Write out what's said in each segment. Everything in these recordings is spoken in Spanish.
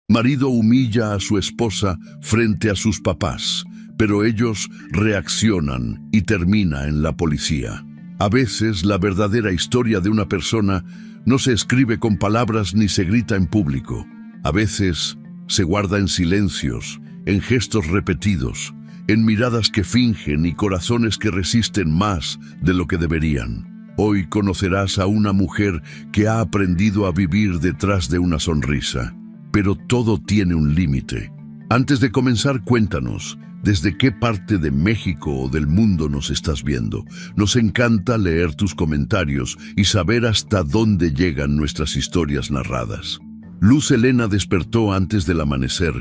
Marido humilla a su esposa frente a sus papás, pero ellos reaccionan y termina en la policía. A veces la verdadera historia de una persona no se escribe con palabras ni se grita en público. A veces se guarda en silencios, en gestos repetidos, en miradas que fingen y corazones que resisten más de lo que deberían. Hoy conocerás a una mujer que ha aprendido a vivir detrás de una sonrisa. Pero todo tiene un límite. Antes de comenzar, cuéntanos, ¿desde qué parte de México o del mundo nos estás viendo? Nos encanta leer tus comentarios y saber hasta dónde llegan nuestras historias narradas. Luz Helena despertó antes del amanecer,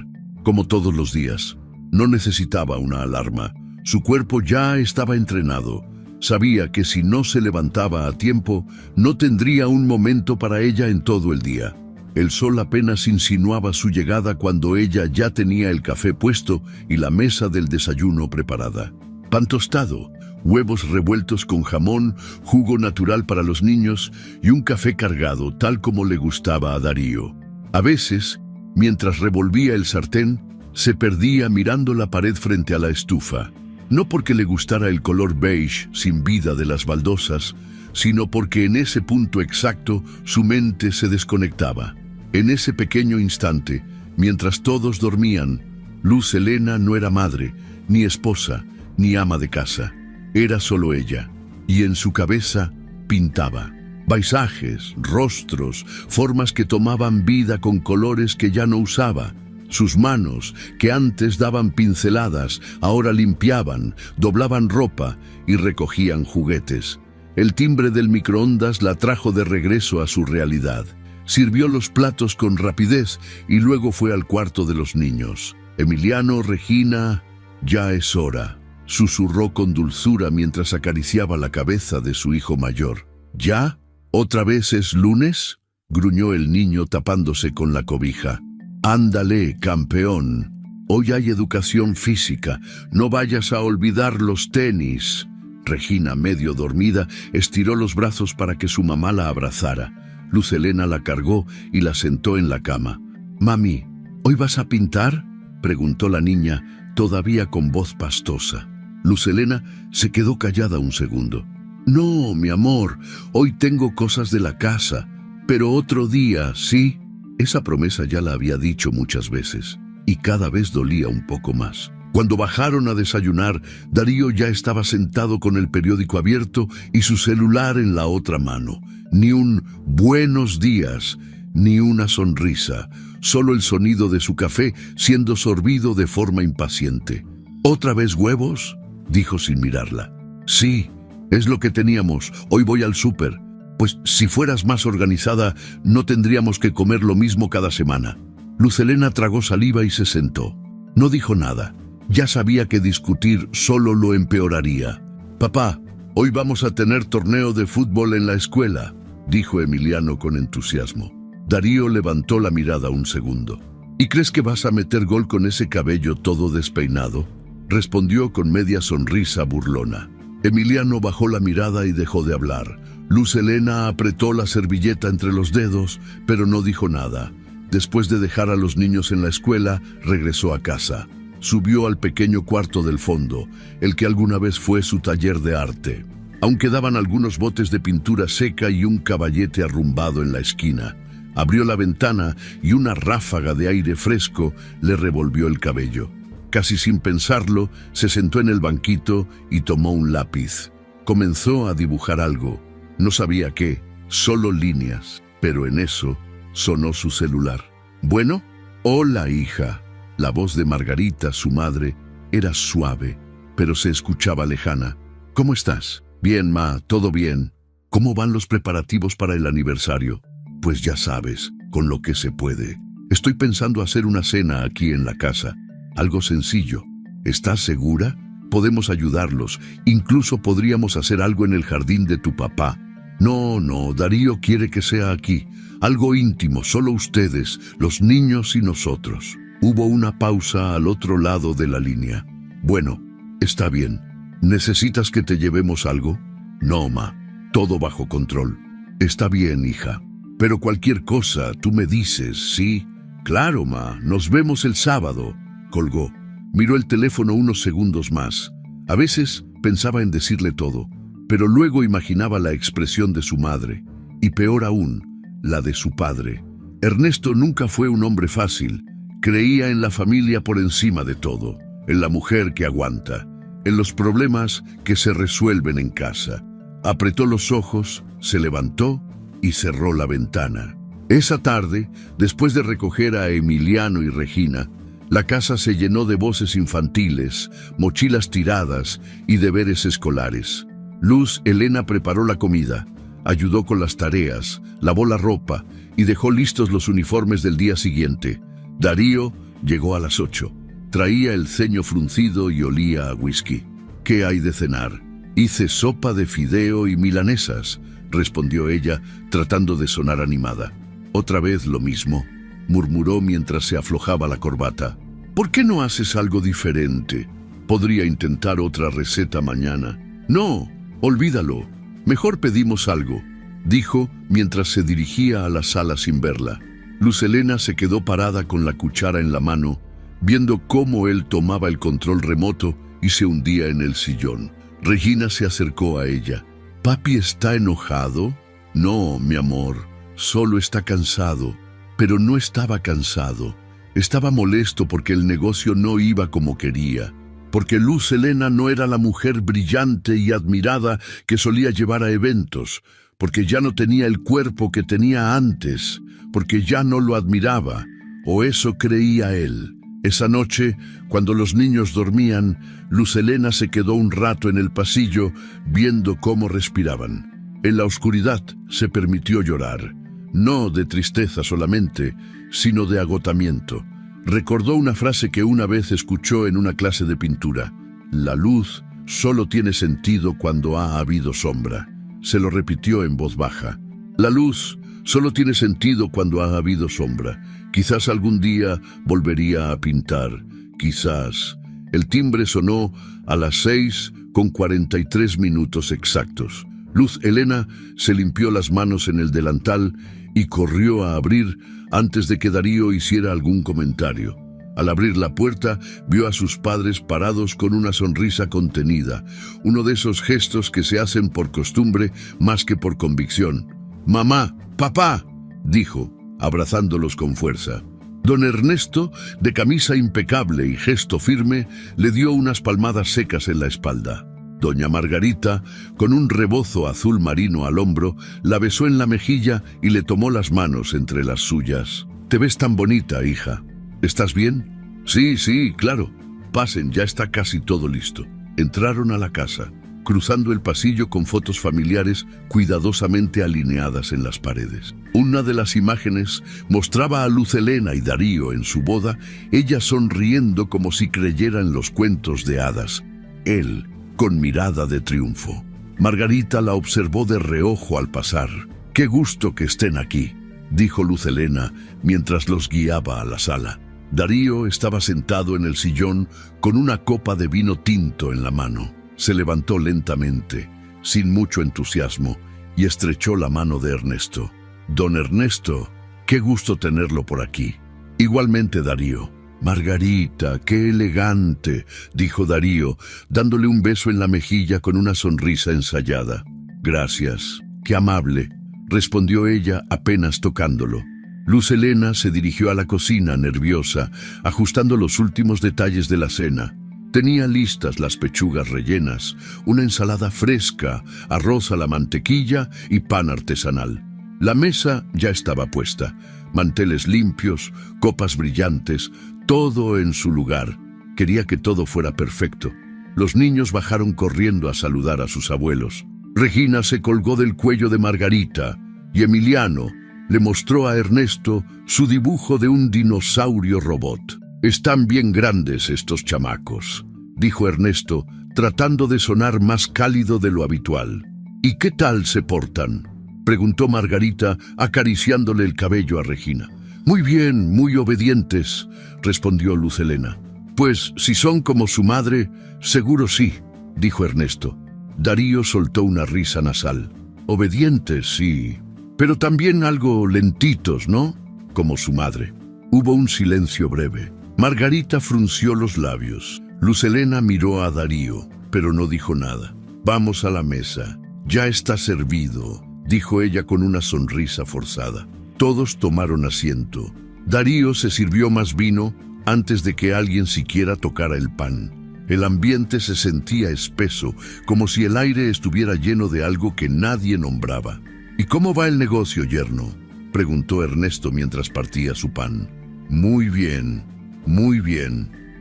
como todos los días. No necesitaba una alarma. Su cuerpo ya estaba entrenado. Sabía que si no se levantaba a tiempo, no tendría un momento para ella en todo el día. El sol apenas insinuaba su llegada cuando ella ya tenía el café puesto y la mesa del desayuno preparada. Pan tostado, huevos revueltos con jamón, jugo natural para los niños y un café cargado tal como le gustaba a Darío. A veces, mientras revolvía el sartén, se perdía mirando la pared frente a la estufa. No porque le gustara el color beige sin vida de las baldosas, sino porque en ese punto exacto su mente se desconectaba. En ese pequeño instante, mientras todos dormían, Luz Helena no era madre, ni esposa, ni ama de casa. Era solo ella, y en su cabeza pintaba. Paisajes, rostros, formas que tomaban vida con colores que ya no usaba. Sus manos, que antes daban pinceladas, ahora limpiaban, doblaban ropa y recogían juguetes. El timbre del microondas la trajo de regreso a su realidad. Sirvió los platos con rapidez y luego fue al cuarto de los niños. Emiliano, Regina, ya es hora, susurró con dulzura mientras acariciaba la cabeza de su hijo mayor. ¿Ya? ¿Otra vez es lunes?, gruñó el niño tapándose con la cobija. Ándale, campeón. Hoy hay educación física. No vayas a olvidar los tenis. Regina, medio dormida, estiró los brazos para que su mamá la abrazara. Luz Helena la cargó y la sentó en la cama. «Mami, ¿hoy vas a pintar?», preguntó la niña, todavía con voz pastosa. Luz Helena se quedó callada un segundo. «No, mi amor, hoy tengo cosas de la casa, pero otro día, ¿sí?». Esa promesa ya la había dicho muchas veces, y cada vez dolía un poco más. Cuando bajaron a desayunar, Darío ya estaba sentado con el periódico abierto y su celular en la otra mano. Ni un buenos días, ni una sonrisa, solo el sonido de su café siendo sorbido de forma impaciente. «¿Otra vez huevos?», dijo sin mirarla. «Sí, es lo que teníamos, hoy voy al súper». «Pues si fueras más organizada, no tendríamos que comer lo mismo cada semana». Luz Helena tragó saliva y se sentó. No dijo nada. Ya sabía que discutir solo lo empeoraría. «Papá, hoy vamos a tener torneo de fútbol en la escuela», dijo Emiliano con entusiasmo. Darío levantó la mirada un segundo. «¿Y crees que vas a meter gol con ese cabello todo despeinado?», respondió con media sonrisa burlona. Emiliano bajó la mirada y dejó de hablar. Luz Helena apretó la servilleta entre los dedos, pero no dijo nada. Después de dejar a los niños en la escuela, regresó a casa. Subió al pequeño cuarto del fondo, el que alguna vez fue su taller de arte. Aún quedaban algunos botes de pintura seca y un caballete arrumbado en la esquina. Abrió la ventana y una ráfaga de aire fresco le revolvió el cabello. Casi sin pensarlo, se sentó en el banquito y tomó un lápiz. Comenzó a dibujar algo. No sabía qué, solo líneas, pero en eso sonó su celular. «Bueno, hola, hija». La voz de Margarita, su madre, era suave, pero se escuchaba lejana. «¿Cómo estás?». «Bien, ma, todo bien». «¿Cómo van los preparativos para el aniversario?». «Pues ya sabes, con lo que se puede. Estoy pensando hacer una cena aquí en la casa. Algo sencillo. ¿Estás segura? Podemos ayudarlos. Incluso podríamos hacer algo en el jardín de tu papá». «No, Darío quiere que sea aquí. Algo íntimo, solo ustedes, los niños y nosotros». Hubo una pausa al otro lado de la línea. «Bueno, está bien. ¿Necesitas que te llevemos algo?». «No, ma. Todo bajo control». «Está bien, hija. Pero cualquier cosa, tú me dices, ¿sí?». Claro, ma, nos vemos el sábado. Colgó. Miró el teléfono unos segundos más. A veces pensaba en decirle todo, pero luego imaginaba la expresión de su madre, y peor aún, la de su padre. Ernesto nunca fue un hombre fácil. Creía en la familia por encima de todo, en la mujer que aguanta, en los problemas que se resuelven en casa. Apretó los ojos, se levantó y cerró la ventana. Esa tarde, después de recoger a Emiliano y Regina, la casa se llenó de voces infantiles, mochilas tiradas y deberes escolares. Luz Helena preparó la comida, ayudó con las tareas, lavó la ropa y dejó listos los uniformes del día siguiente. Darío llegó a las 8. Traía el ceño fruncido y olía a whisky. ¿Qué hay de cenar? Hice sopa de fideo y milanesas, respondió ella, tratando de sonar animada. Otra vez lo mismo, murmuró mientras se aflojaba la corbata. ¿Por qué no haces algo diferente? Podría intentar otra receta mañana. No, olvídalo. Mejor pedimos algo, dijo mientras se dirigía a la sala sin verla. Luz Helena se quedó parada con la cuchara en la mano, viendo cómo él tomaba el control remoto y se hundía en el sillón. Regina se acercó a ella. ¿Papi está enojado? No, mi amor, solo está cansado. Pero no estaba cansado. Estaba molesto porque el negocio no iba como quería. Porque Luz Helena no era la mujer brillante y admirada que solía llevar a eventos. Porque ya no tenía el cuerpo que tenía antes. Porque ya no lo admiraba. O eso creía él. Esa noche, cuando los niños dormían, Luz Helena se quedó un rato en el pasillo viendo cómo respiraban. En la oscuridad se permitió llorar. No de tristeza solamente, sino de agotamiento. Recordó una frase que una vez escuchó en una clase de pintura. La luz solo tiene sentido cuando ha habido sombra. Se lo repitió en voz baja. La luz solo tiene sentido cuando ha habido sombra. Quizás algún día volvería a pintar. Quizás. El timbre sonó a las 6:43 exactos. Luz Helena se limpió las manos en el delantal y corrió a abrir antes de que Darío hiciera algún comentario. Al abrir la puerta, vio a sus padres parados con una sonrisa contenida, uno de esos gestos que se hacen por costumbre más que por convicción. «Mamá, papá», dijo, abrazándolos con fuerza. Don Ernesto, de camisa impecable y gesto firme, le dio unas palmadas secas en la espalda. Doña Margarita, con un rebozo azul marino al hombro, la besó en la mejilla y le tomó las manos entre las suyas. «Te ves tan bonita, hija. ¿Estás bien?» «Sí, claro. Pasen, ya está casi todo listo». Entraron a la casa, cruzando el pasillo con fotos familiares cuidadosamente alineadas en las paredes. Una de las imágenes mostraba a Luz Helena y Darío en su boda, ella sonriendo como si creyera en los cuentos de hadas. Él, con mirada de triunfo. Margarita la observó de reojo al pasar. «Qué gusto que estén aquí», dijo Luz Helena mientras los guiaba a la sala. Darío estaba sentado en el sillón con una copa de vino tinto en la mano. Se levantó lentamente, sin mucho entusiasmo, y estrechó la mano de Ernesto. «Don Ernesto, qué gusto tenerlo por aquí». «Igualmente, Darío». «Margarita, qué elegante», dijo Darío, dándole un beso en la mejilla con una sonrisa ensayada. «Gracias, qué amable», respondió ella apenas tocándolo. Luz Helena se dirigió a la cocina nerviosa, ajustando los últimos detalles de la cena. Tenía listas las pechugas rellenas, una ensalada fresca, arroz a la mantequilla y pan artesanal. La mesa ya estaba puesta, manteles limpios, copas brillantes, todo en su lugar. Quería que todo fuera perfecto. Los niños bajaron corriendo a saludar a sus abuelos. Regina se colgó del cuello de Margarita y Emiliano le mostró a Ernesto su dibujo de un dinosaurio robot. «Están bien grandes estos chamacos», dijo Ernesto, tratando de sonar más cálido de lo habitual. «¿Y qué tal se portan?», preguntó Margarita, acariciándole el cabello a Regina. «Muy bien, muy obedientes», respondió Luz Helena. «Pues si son como su madre, seguro sí», dijo Ernesto. Darío soltó una risa nasal. «Obedientes, sí, pero también algo lentitos, ¿no? Como su madre». Hubo un silencio breve. Margarita frunció los labios. Luz Helena miró a Darío, pero no dijo nada. «Vamos a la mesa. Ya está servido», dijo ella con una sonrisa forzada. Todos tomaron asiento. Darío se sirvió más vino antes de que alguien siquiera tocara el pan. El ambiente se sentía espeso, como si el aire estuviera lleno de algo que nadie nombraba. «¿Y cómo va el negocio, yerno?», preguntó Ernesto mientras partía su pan. Muy bien,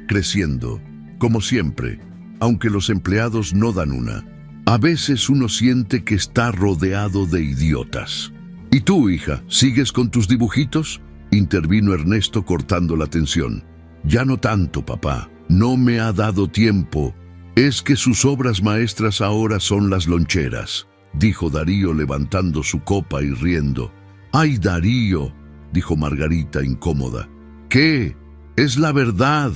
creciendo, como siempre, aunque los empleados no dan una. A veces uno siente que está rodeado de idiotas». «¿Y tú, hija, sigues con tus dibujitos?», intervino Ernesto cortando la tensión. «Ya no tanto, papá. No me ha dado tiempo. Es que sus obras maestras ahora son las loncheras», dijo Darío levantando su copa y riendo. «¡Ay, Darío!», dijo Margarita incómoda. «¿Qué? Es la verdad.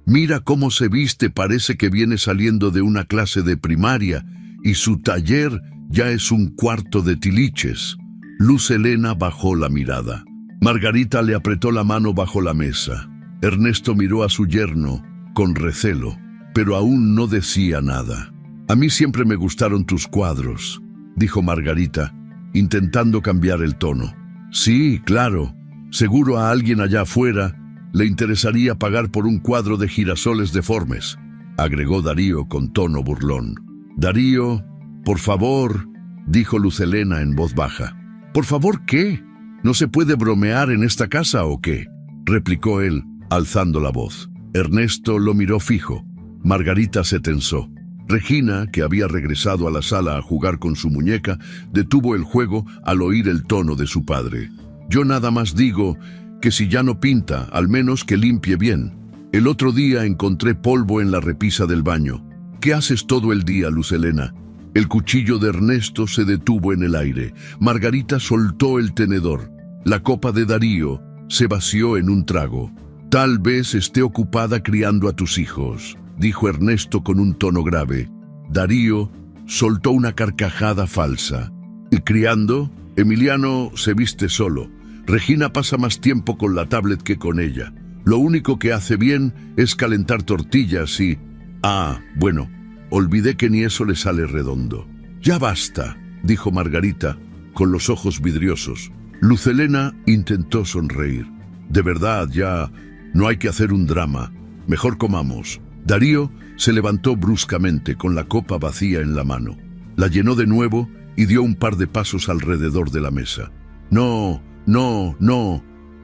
Mira cómo se viste, parece que viene saliendo de una clase de primaria, y su taller ya es un cuarto de tiliches». Luz Helena bajó la mirada. Margarita le apretó la mano bajo la mesa. Ernesto miró a su yerno con recelo, pero aún no decía nada. «A mí siempre me gustaron tus cuadros», dijo Margarita, intentando cambiar el tono. «Sí, claro. Seguro a alguien allá afuera le interesaría pagar por un cuadro de girasoles deformes», agregó Darío con tono burlón. «Darío, por favor», dijo Luz Helena en voz baja. «¿Por favor qué? ¿No se puede bromear en esta casa o qué?», replicó él, alzando la voz. Ernesto lo miró fijo. Margarita se tensó. Regina, que había regresado a la sala a jugar con su muñeca, detuvo el juego al oír el tono de su padre. «Yo nada más digo que si ya no pinta, al menos que limpie bien. El otro día encontré polvo en la repisa del baño. ¿Qué haces todo el día, Luz Helena?». El cuchillo de Ernesto se detuvo en el aire. Margarita soltó el tenedor. La copa de Darío se vació en un trago. «Tal vez esté ocupada criando a tus hijos», dijo Ernesto con un tono grave. Darío soltó una carcajada falsa. «¿Y criando? Emiliano se viste solo. Regina pasa más tiempo con la tablet que con ella. Lo único que hace bien es calentar tortillas y... Ah, bueno, olvidé que ni eso le sale redondo». «Ya basta», dijo Margarita, con los ojos vidriosos. Luz Helena intentó sonreír. «De verdad, ya no hay que hacer un drama. Mejor comamos». Darío se levantó bruscamente con la copa vacía en la mano. La llenó de nuevo y dio un par de pasos alrededor de la mesa. «No,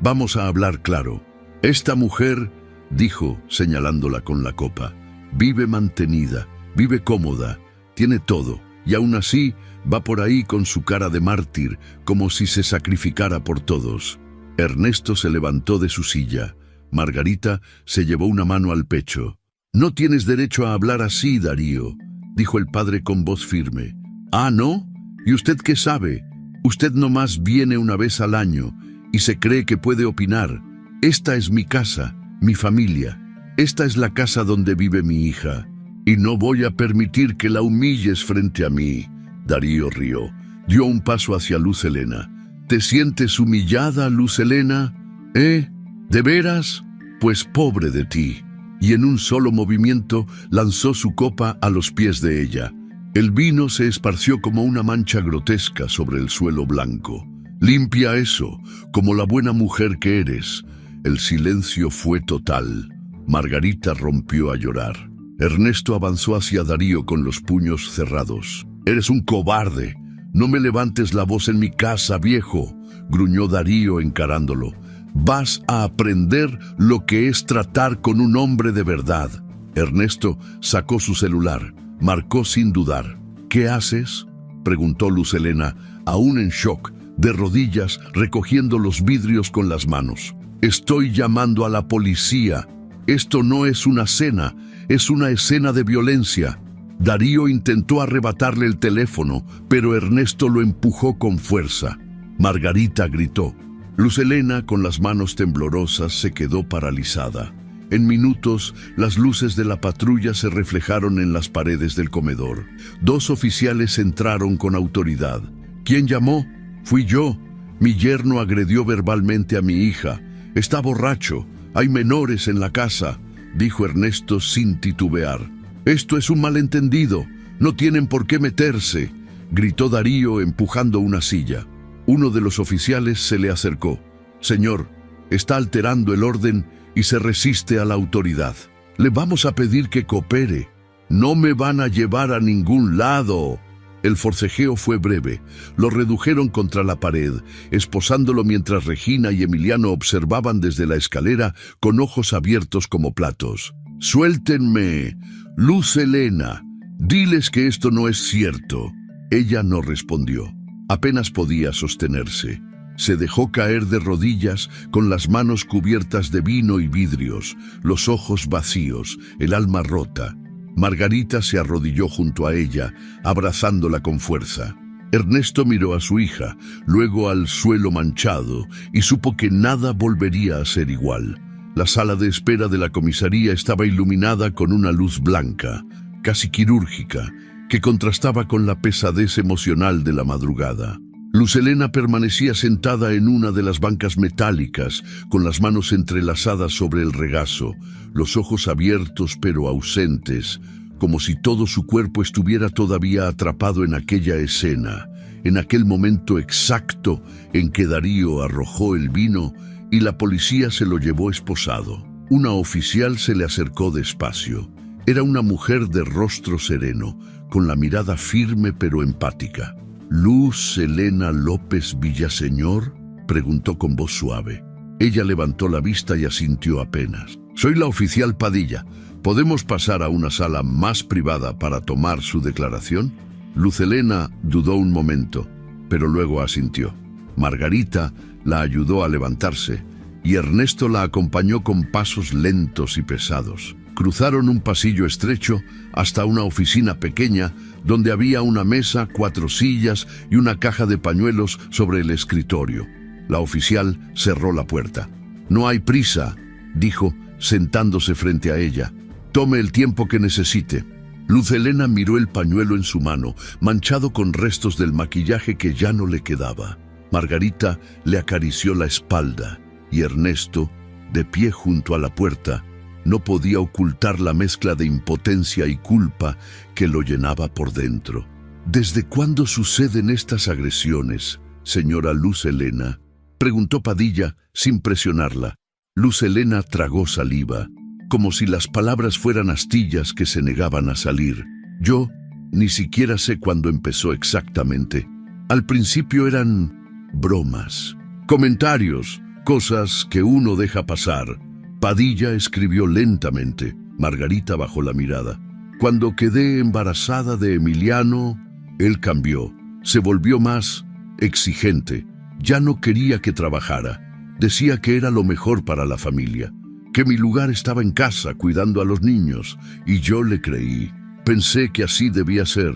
vamos a hablar claro. Esta mujer», dijo, señalándola con la copa, «vive mantenida, vive cómoda, tiene todo, y aún así va por ahí con su cara de mártir, como si se sacrificara por todos». Ernesto se levantó de su silla. Margarita se llevó una mano al pecho. «No tienes derecho a hablar así, Darío», dijo el padre con voz firme. «¿Ah, no? ¿Y usted qué sabe? Usted nomás viene una vez al año y se cree que puede opinar. Esta es mi casa, mi familia. Esta es la casa donde vive mi hija. Y no voy a permitir que la humilles frente a mí». Darío rió. Dio un paso hacia Luz Helena. «¿Te sientes humillada, Luz Helena? ¿De veras? Pues pobre de ti». Y en un solo movimiento lanzó su copa a los pies de ella. El vino se esparció como una mancha grotesca sobre el suelo blanco. «Limpia eso, como la buena mujer que eres». El silencio fue total. Margarita rompió a llorar. Ernesto avanzó hacia Darío con los puños cerrados. «Eres un cobarde. No me levantes la voz en mi casa, viejo», gruñó Darío encarándolo. «Vas a aprender lo que es tratar con un hombre de verdad». Ernesto sacó su celular. Marcó sin dudar. «¿Qué haces?», preguntó Luz Helena, aún en shock, de rodillas, recogiendo los vidrios con las manos. «Estoy llamando a la policía. Esto no es una cena, es una escena de violencia». Darío intentó arrebatarle el teléfono, pero Ernesto lo empujó con fuerza. Margarita gritó. Luz Helena, con las manos temblorosas, se quedó paralizada. En minutos, las luces de la patrulla se reflejaron en las paredes del comedor. 2 oficiales entraron con autoridad. «¿Quién llamó?». «Fui yo. Mi yerno agredió verbalmente a mi hija. Está borracho. Hay menores en la casa, dijo Ernesto sin titubear. Esto es un malentendido. No tienen por qué meterse, gritó Darío empujando una silla. Uno de los oficiales se le acercó. Señor, está alterando el orden y se resiste a la autoridad. Le vamos a pedir que coopere. No me van a llevar a ningún lado. El forcejeo fue breve. Lo redujeron contra la pared, esposándolo mientras Regina y Emiliano observaban desde la escalera con ojos abiertos como platos. «Suéltenme. Luz Helena, diles que esto no es cierto». Ella no respondió. Apenas podía sostenerse. Se dejó caer de rodillas con las manos cubiertas de vino y vidrios, los ojos vacíos, el alma rota. Margarita se arrodilló junto a ella, abrazándola con fuerza. Ernesto miró a su hija, luego al suelo manchado, y supo que nada volvería a ser igual. La sala de espera de la comisaría estaba iluminada con una luz blanca, casi quirúrgica, que contrastaba con la pesadez emocional de la madrugada. Luz Helena permanecía sentada en una de las bancas metálicas, con las manos entrelazadas sobre el regazo, los ojos abiertos pero ausentes, como si todo su cuerpo estuviera todavía atrapado en aquella escena, en aquel momento exacto en que Darío arrojó el vino y la policía se lo llevó esposado. Una oficial se le acercó despacio. Era una mujer de rostro sereno, con la mirada firme pero empática. «¿Luz Helena López Villaseñor?», preguntó con voz suave. Ella levantó la vista y asintió apenas. «Soy la oficial Padilla. ¿Podemos pasar a una sala más privada para tomar su declaración?» Luz Helena dudó un momento, pero luego asintió. Margarita la ayudó a levantarse y Ernesto la acompañó con pasos lentos y pesados. Cruzaron un pasillo estrecho hasta una oficina pequeña donde había una mesa, 4 sillas y una caja de pañuelos sobre el escritorio. La oficial cerró la puerta. «No hay prisa», dijo, sentándose frente a ella. «Tome el tiempo que necesite». Luz Helena miró el pañuelo en su mano, manchado con restos del maquillaje que ya no le quedaba. Margarita le acarició la espalda y Ernesto, de pie junto a la puerta, no podía ocultar la mezcla de impotencia y culpa que lo llenaba por dentro. «¿Desde cuándo suceden estas agresiones, señora Luz Helena?», preguntó Padilla sin presionarla. Luz Helena tragó saliva, como si las palabras fueran astillas que se negaban a salir. «Yo ni siquiera sé cuándo empezó exactamente. Al principio eran bromas, comentarios, cosas que uno deja pasar». Padilla escribió lentamente. Margarita bajó la mirada. «Cuando quedé embarazada de Emiliano, él cambió. Se volvió más exigente. Ya no quería que trabajara. Decía que era lo mejor para la familia, que mi lugar estaba en casa cuidando a los niños, y yo le creí. Pensé que así debía ser».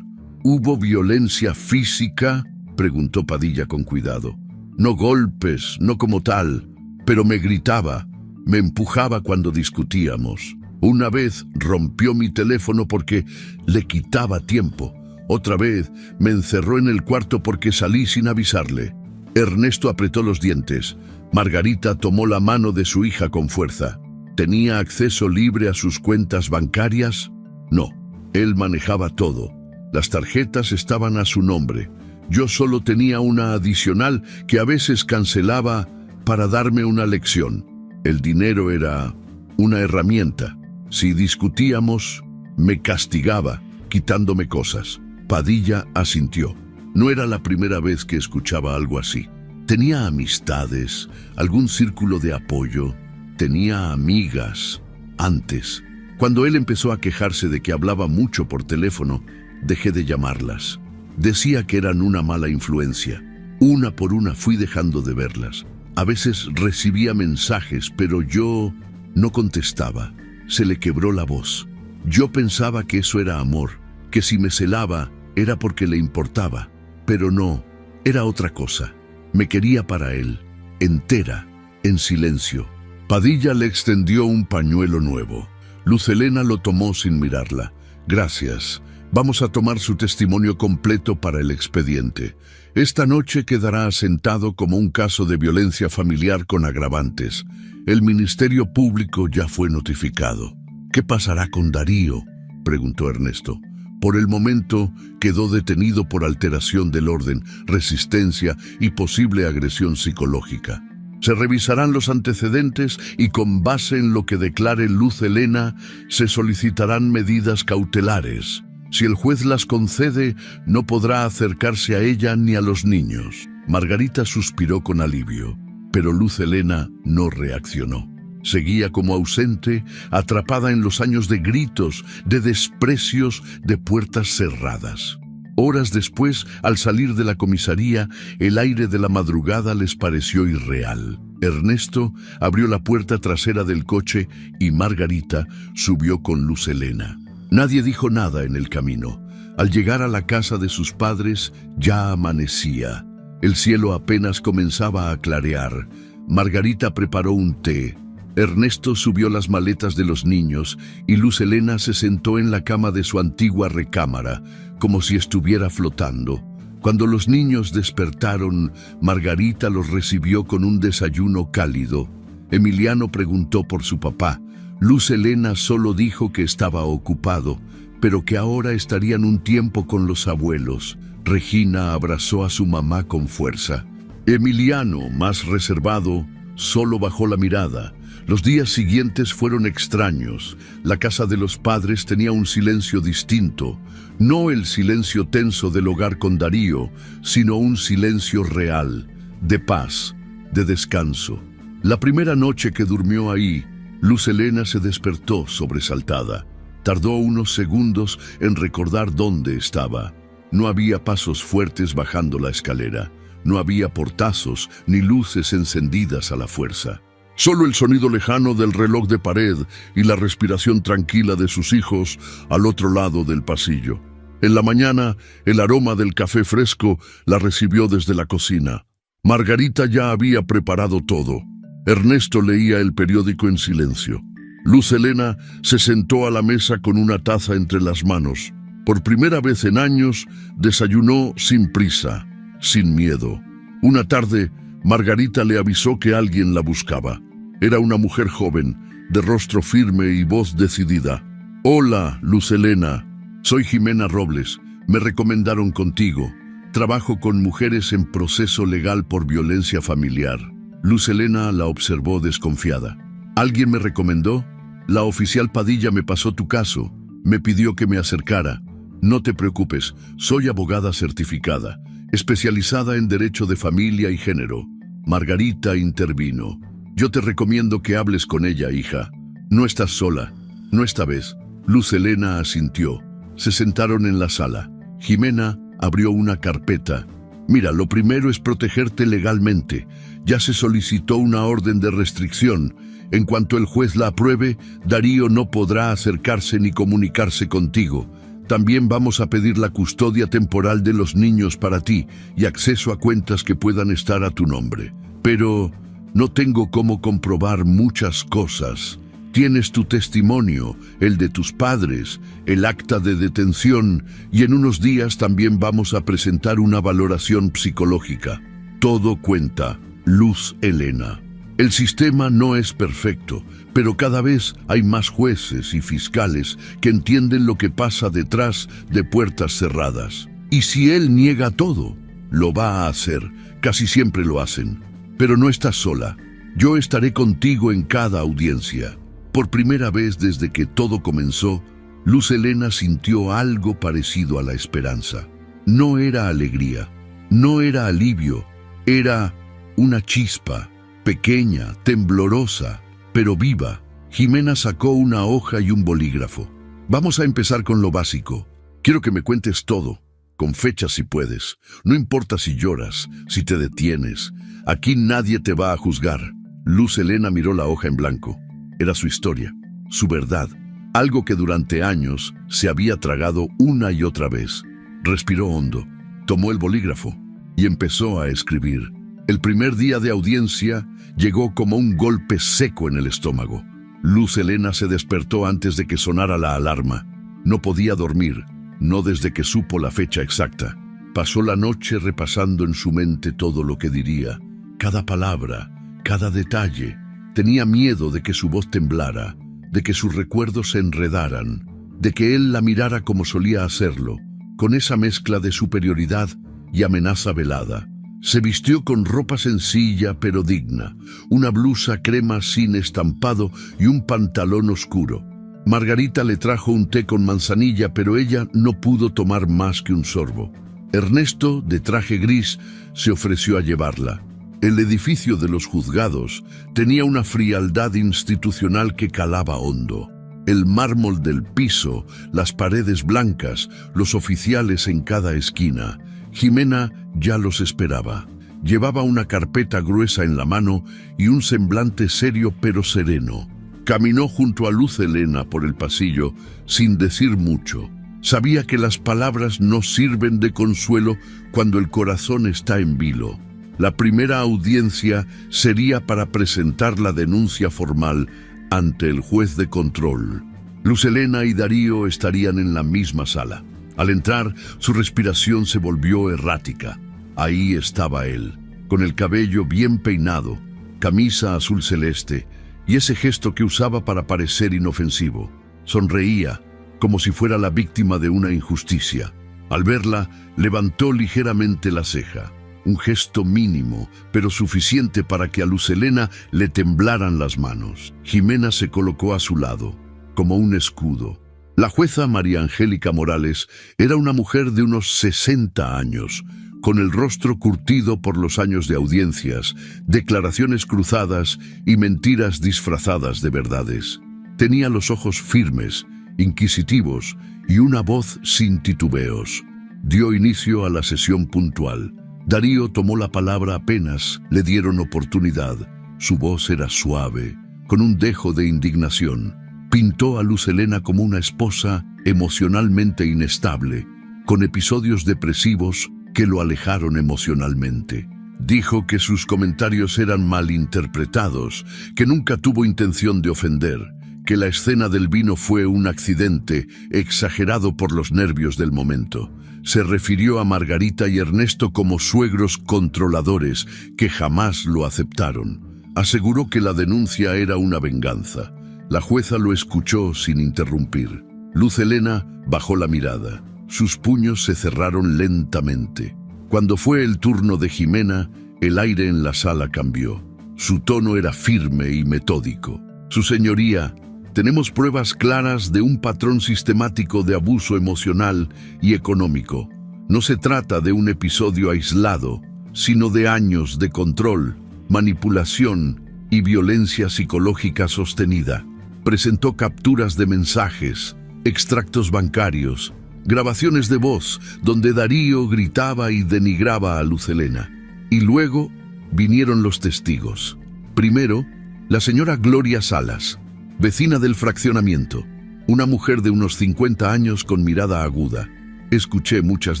«¿Hubo violencia física?», preguntó Padilla con cuidado. «No golpes, no como tal, pero me gritaba. Me empujaba cuando discutíamos. Una vez rompió mi teléfono porque le quitaba tiempo. Otra vez me encerró en el cuarto porque salí sin avisarle». Ernesto apretó los dientes. Margarita tomó la mano de su hija con fuerza. ¿Tenía acceso libre a sus cuentas bancarias? No, él manejaba todo. Las tarjetas estaban a su nombre. Yo solo tenía una adicional que a veces cancelaba para darme una lección. El dinero era una herramienta. Si discutíamos, me castigaba, quitándome cosas. Padilla asintió. No era la primera vez que escuchaba algo así. Tenía amistades, algún círculo de apoyo. Tenía amigas. Antes, cuando él empezó a quejarse de que hablaba mucho por teléfono, dejé de llamarlas. Decía que eran una mala influencia. Una por una fui dejando de verlas. A veces recibía mensajes, pero yo no contestaba. Se le quebró la voz. Yo pensaba que eso era amor, que si me celaba era porque le importaba. Pero no, era otra cosa. Me quería para él, entera, en silencio. Padilla le extendió un pañuelo nuevo. Luz Helena lo tomó sin mirarla. «Gracias», Vamos a tomar su testimonio completo para el expediente. Esta noche quedará asentado como un caso de violencia familiar con agravantes. El Ministerio Público ya fue notificado. ¿Qué pasará con Darío?, preguntó Ernesto. Por el momento quedó detenido por alteración del orden, resistencia y posible agresión psicológica. Se revisarán los antecedentes y con base en lo que declare Luz Helena, se solicitarán medidas cautelares. Si el juez las concede, no podrá acercarse a ella ni a los niños. Margarita suspiró con alivio, pero Luz Helena no reaccionó. Seguía como ausente, atrapada en los años de gritos, de desprecios, de puertas cerradas. Horas después, al salir de la comisaría, el aire de la madrugada les pareció irreal. Ernesto abrió la puerta trasera del coche y Margarita subió con Luz Helena. Nadie dijo nada en el camino. Al llegar a la casa de sus padres, ya amanecía. El cielo apenas comenzaba a clarear. Margarita preparó un té. Ernesto subió las maletas de los niños y Luz Helena se sentó en la cama de su antigua recámara, como si estuviera flotando. Cuando los niños despertaron, Margarita los recibió con un desayuno cálido. Emiliano preguntó por su papá. Luz Helena solo dijo que estaba ocupado, pero que ahora estarían un tiempo con los abuelos. Regina abrazó a su mamá con fuerza. Emiliano, más reservado, solo bajó la mirada. Los días siguientes fueron extraños. La casa de los padres tenía un silencio distinto. No el silencio tenso del hogar con Darío, sino un silencio real, de paz, de descanso. La primera noche que durmió ahí, Luz Helena se despertó sobresaltada. Tardó unos segundos en recordar dónde estaba. No había pasos fuertes bajando la escalera. No había portazos ni luces encendidas a la fuerza. Solo el sonido lejano del reloj de pared y la respiración tranquila de sus hijos al otro lado del pasillo. En la mañana, el aroma del café fresco la recibió desde la cocina. Margarita ya había preparado todo. Ernesto leía el periódico en silencio. Luz Helena se sentó a la mesa con una taza entre las manos. Por primera vez en años, desayunó sin prisa, sin miedo. Una tarde, Margarita le avisó que alguien la buscaba. Era una mujer joven, de rostro firme y voz decidida. «Hola, Luz Helena. Soy Jimena Robles. Me recomendaron contigo. Trabajo con mujeres en proceso legal por violencia familiar». Luz Helena la observó desconfiada. «¿Alguien me recomendó? La oficial Padilla me pasó tu caso. Me pidió que me acercara. No te preocupes, soy abogada certificada, especializada en derecho de familia y género». Margarita intervino. «Yo te recomiendo que hables con ella, hija. No estás sola. No esta vez». Luz Helena asintió. Se sentaron en la sala. Jimena abrió una carpeta. «Mira, lo primero es protegerte legalmente. Ya se solicitó una orden de restricción. En cuanto el juez la apruebe, Darío no podrá acercarse ni comunicarse contigo. También vamos a pedir la custodia temporal de los niños para ti y acceso a cuentas que puedan estar a tu nombre. Pero no tengo cómo comprobar muchas cosas. Tienes tu testimonio, el de tus padres, el acta de detención y en unos días también vamos a presentar una valoración psicológica. Todo cuenta, Luz Helena. El sistema no es perfecto, pero cada vez hay más jueces y fiscales que entienden lo que pasa detrás de puertas cerradas. Y si él niega todo, lo va a hacer. Casi siempre lo hacen. Pero no estás sola. Yo estaré contigo en cada audiencia». Por primera vez desde que todo comenzó, Luz Helena sintió algo parecido a la esperanza. No era alegría, no era alivio, era una chispa, pequeña, temblorosa, pero viva. Jimena sacó una hoja y un bolígrafo. «Vamos a empezar con lo básico. Quiero que me cuentes todo, con fechas si puedes. No importa si lloras, si te detienes. Aquí nadie te va a juzgar». Luz Helena miró la hoja en blanco. Era su historia, su verdad, algo que durante años se había tragado una y otra vez. Respiró hondo, tomó el bolígrafo y empezó a escribir. El primer día de audiencia llegó como un golpe seco en el estómago. Luz Helena se despertó antes de que sonara la alarma. No podía dormir. no desde que supo la fecha exacta. Pasó la noche repasando en su mente todo lo que diría, cada palabra, cada detalle. Tenía miedo de que su voz temblara, de que sus recuerdos se enredaran, de que él la mirara como solía hacerlo, con esa mezcla de superioridad y amenaza velada. Se vistió con ropa sencilla pero digna, una blusa crema sin estampado y un pantalón oscuro. Margarita le trajo un té con manzanilla, pero ella no pudo tomar más que un sorbo. Ernesto, de traje gris, se ofreció a llevarla. El edificio de los juzgados tenía una frialdad institucional que calaba hondo. El mármol del piso, las paredes blancas, los oficiales en cada esquina. Jimena ya los esperaba. Llevaba una carpeta gruesa en la mano y un semblante serio pero sereno. Caminó junto a Luz Helena por el pasillo sin decir mucho. Sabía que las palabras no sirven de consuelo cuando el corazón está en vilo. La primera audiencia sería para presentar la denuncia formal ante el juez de control. Luz Helena y Darío estarían en la misma sala. Al entrar, su respiración se volvió errática. Ahí estaba él, con el cabello bien peinado, camisa azul celeste y ese gesto que usaba para parecer inofensivo. Sonreía, como si fuera la víctima de una injusticia. Al verla, levantó ligeramente la ceja. Un gesto mínimo, pero suficiente para que a Luz Helena le temblaran las manos. Jimena se colocó a su lado, como un escudo. La jueza María Angélica Morales era una mujer de unos 60 años, con el rostro curtido por los años de audiencias, declaraciones cruzadas y mentiras disfrazadas de verdades. Tenía los ojos firmes, inquisitivos y una voz sin titubeos. Dio inicio a la sesión puntual. Darío tomó la palabra apenas le dieron oportunidad. Su voz era suave, con un dejo de indignación. Pintó a Luz Helena como una esposa emocionalmente inestable, con episodios depresivos que lo alejaron emocionalmente. Dijo que sus comentarios eran malinterpretados, que nunca tuvo intención de ofender, que la escena del vino fue un accidente exagerado por los nervios del momento. Se refirió a Margarita y Ernesto como suegros controladores que jamás lo aceptaron. Aseguró que la denuncia era una venganza. La jueza lo escuchó sin interrumpir. Luz Helena bajó la mirada. Sus puños se cerraron lentamente. Cuando fue el turno de Jimena, el aire en la sala cambió. Su tono era firme y metódico. Su señoría, tenemos pruebas claras de un patrón sistemático de abuso emocional y económico. No se trata de un episodio aislado, sino de años de control, manipulación y violencia psicológica sostenida. Presentó capturas de mensajes, extractos bancarios, grabaciones de voz donde Darío gritaba y denigraba a Luz Helena. Y luego vinieron los testigos. Primero, la señora Gloria Salas, vecina del fraccionamiento, una mujer de unos 50 años con mirada aguda. Escuché muchas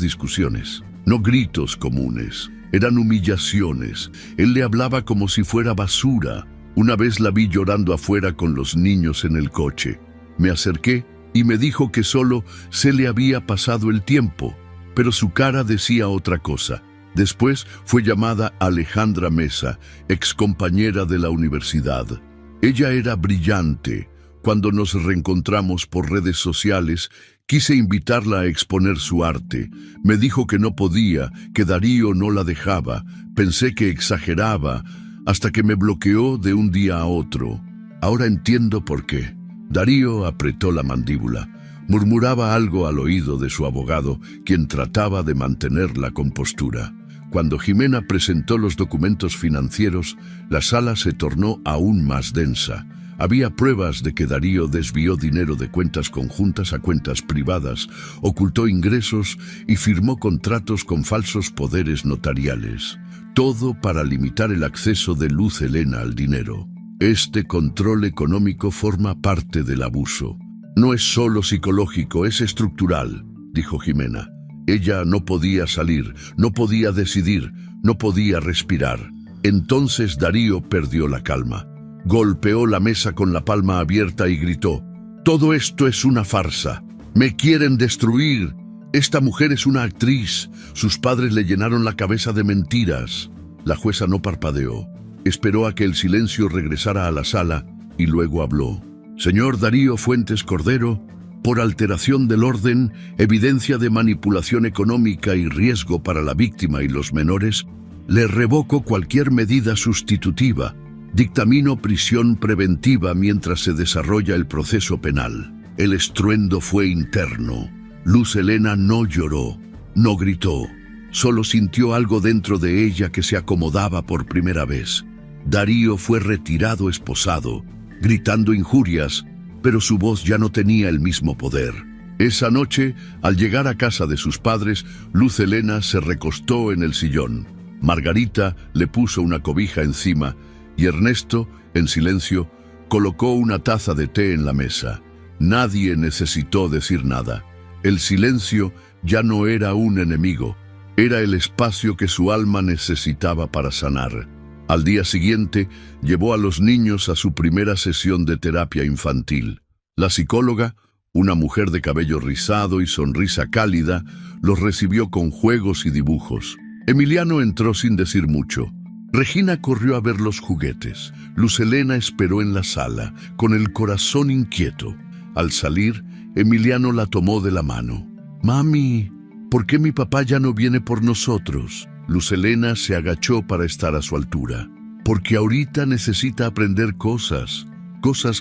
discusiones, no gritos comunes, eran humillaciones. Él le hablaba como si fuera basura. Una vez la vi llorando afuera con los niños en el coche. Me acerqué y me dijo que solo se le había pasado el tiempo, pero su cara decía otra cosa. Después fue llamada Alejandra Mesa, excompañera de la universidad. Ella era brillante. Cuando nos reencontramos por redes sociales, quise invitarla a exponer su arte. Me dijo que no podía, que Darío no la dejaba. Pensé que exageraba, hasta que me bloqueó de un día a otro. Ahora entiendo por qué. Darío apretó la mandíbula. Murmuraba algo al oído de su abogado, quien trataba de mantener la compostura. Cuando Jimena presentó los documentos financieros, la sala se tornó aún más densa. Había pruebas de que Darío desvió dinero de cuentas conjuntas a cuentas privadas, ocultó ingresos y firmó contratos con falsos poderes notariales. Todo para limitar el acceso de Luz Helena al dinero. Este control económico forma parte del abuso. No es solo psicológico, es estructural, dijo Jimena. Ella no podía salir, no podía decidir, no podía respirar. Entonces Darío perdió la calma. Golpeó la mesa con la palma abierta y gritó: «Todo esto es una farsa. Me quieren destruir. Esta mujer es una actriz. Sus padres le llenaron la cabeza de mentiras. La jueza no parpadeó. Esperó a que el silencio regresara a la sala y luego habló. Señor Darío Fuentes Cordero, por alteración del orden, evidencia de manipulación económica y riesgo para la víctima y los menores, le revoco cualquier medida sustitutiva. Dictamino prisión preventiva mientras se desarrolla el proceso penal. El estruendo fue interno. Luz Helena no lloró, no gritó. Solo sintió algo dentro de ella que se acomodaba por primera vez. Darío fue retirado esposado, gritando injurias, pero su voz ya no tenía el mismo poder. Esa noche, al llegar a casa de sus padres, Luz Helena se recostó en el sillón. Margarita le puso una cobija encima y Ernesto, en silencio, colocó una taza de té en la mesa. Nadie necesitó decir nada. El silencio ya no era un enemigo, era el espacio que su alma necesitaba para sanar. Al día siguiente, llevó a los niños a su primera sesión de terapia infantil. La psicóloga, una mujer de cabello rizado y sonrisa cálida, los recibió con juegos y dibujos. Emiliano entró sin decir mucho. Regina corrió a ver los juguetes. Luz Helena esperó en la sala, con el corazón inquieto. Al salir, Emiliano la tomó de la mano. «Mami, ¿por qué mi papá ya no viene por nosotros?» Luz Helena se agachó para estar a su altura. «Porque ahorita necesita aprender cosas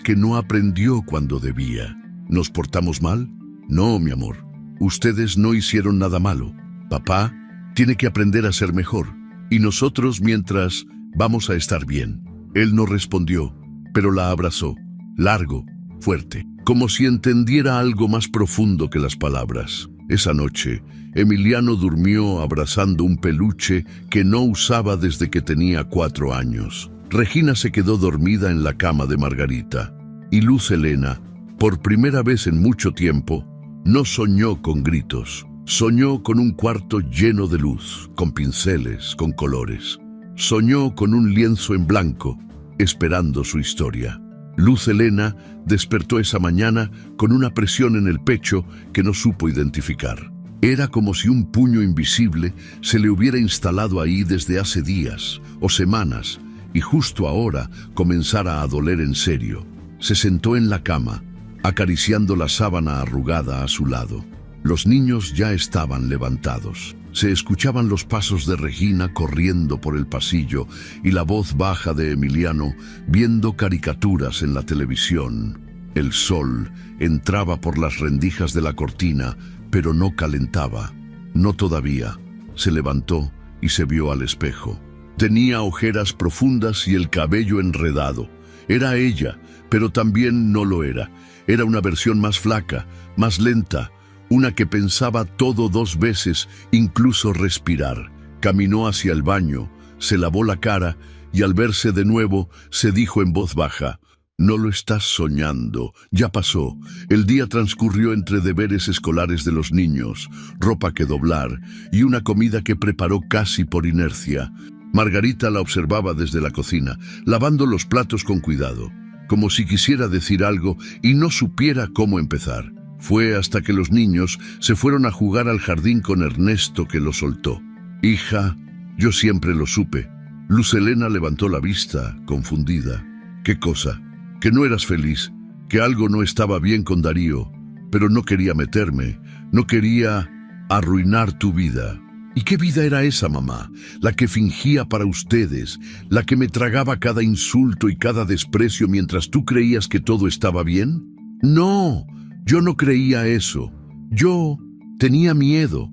que no aprendió cuando debía. ¿Nos portamos mal? No, mi amor. Ustedes no hicieron nada malo. Papá tiene que aprender a ser mejor. Y nosotros, mientras, vamos a estar bien». Él no respondió, pero la abrazó, largo, fuerte, como si entendiera algo más profundo que las palabras. Esa noche, Emiliano durmió abrazando un peluche que no usaba desde que tenía 4 años. Regina se quedó dormida en la cama de Margarita. Y Luz Helena, por primera vez en mucho tiempo, no soñó con gritos. Soñó con un cuarto lleno de luz, con pinceles, con colores. Soñó con un lienzo en blanco, esperando su historia. Luz Helena despertó esa mañana con una presión en el pecho que no supo identificar. Era como si un puño invisible se le hubiera instalado ahí desde hace días o semanas y justo ahora comenzara a doler en serio. Se sentó en la cama, acariciando la sábana arrugada a su lado. Los niños ya estaban levantados. Se escuchaban los pasos de Regina corriendo por el pasillo y la voz baja de Emiliano viendo caricaturas en la televisión. El sol entraba por las rendijas de la cortina, pero no calentaba. No todavía. Se levantó y se vio al espejo. Tenía ojeras profundas y el cabello enredado. Era ella, pero también no lo era. Era una versión más flaca, más lenta, una que pensaba todo 2 veces, incluso respirar. Caminó hacia el baño, se lavó la cara y al verse de nuevo se dijo en voz baja: «No lo estás soñando, ya pasó». El día transcurrió entre deberes escolares de los niños, ropa que doblar y una comida que preparó casi por inercia. Margarita la observaba desde la cocina, lavando los platos con cuidado, como si quisiera decir algo y no supiera cómo empezar. Fue hasta que los niños se fueron a jugar al jardín con Ernesto que lo soltó. «Hija, yo siempre lo supe». Luz Helena levantó la vista, confundida. «¿Qué cosa? Que no eras feliz, que algo no estaba bien con Darío, pero no quería meterme, no quería arruinar tu vida». «¿Y qué vida era esa, mamá? La que fingía para ustedes, la que me tragaba cada insulto y cada desprecio mientras tú creías que todo estaba bien». «No, yo no creía eso. Yo tenía miedo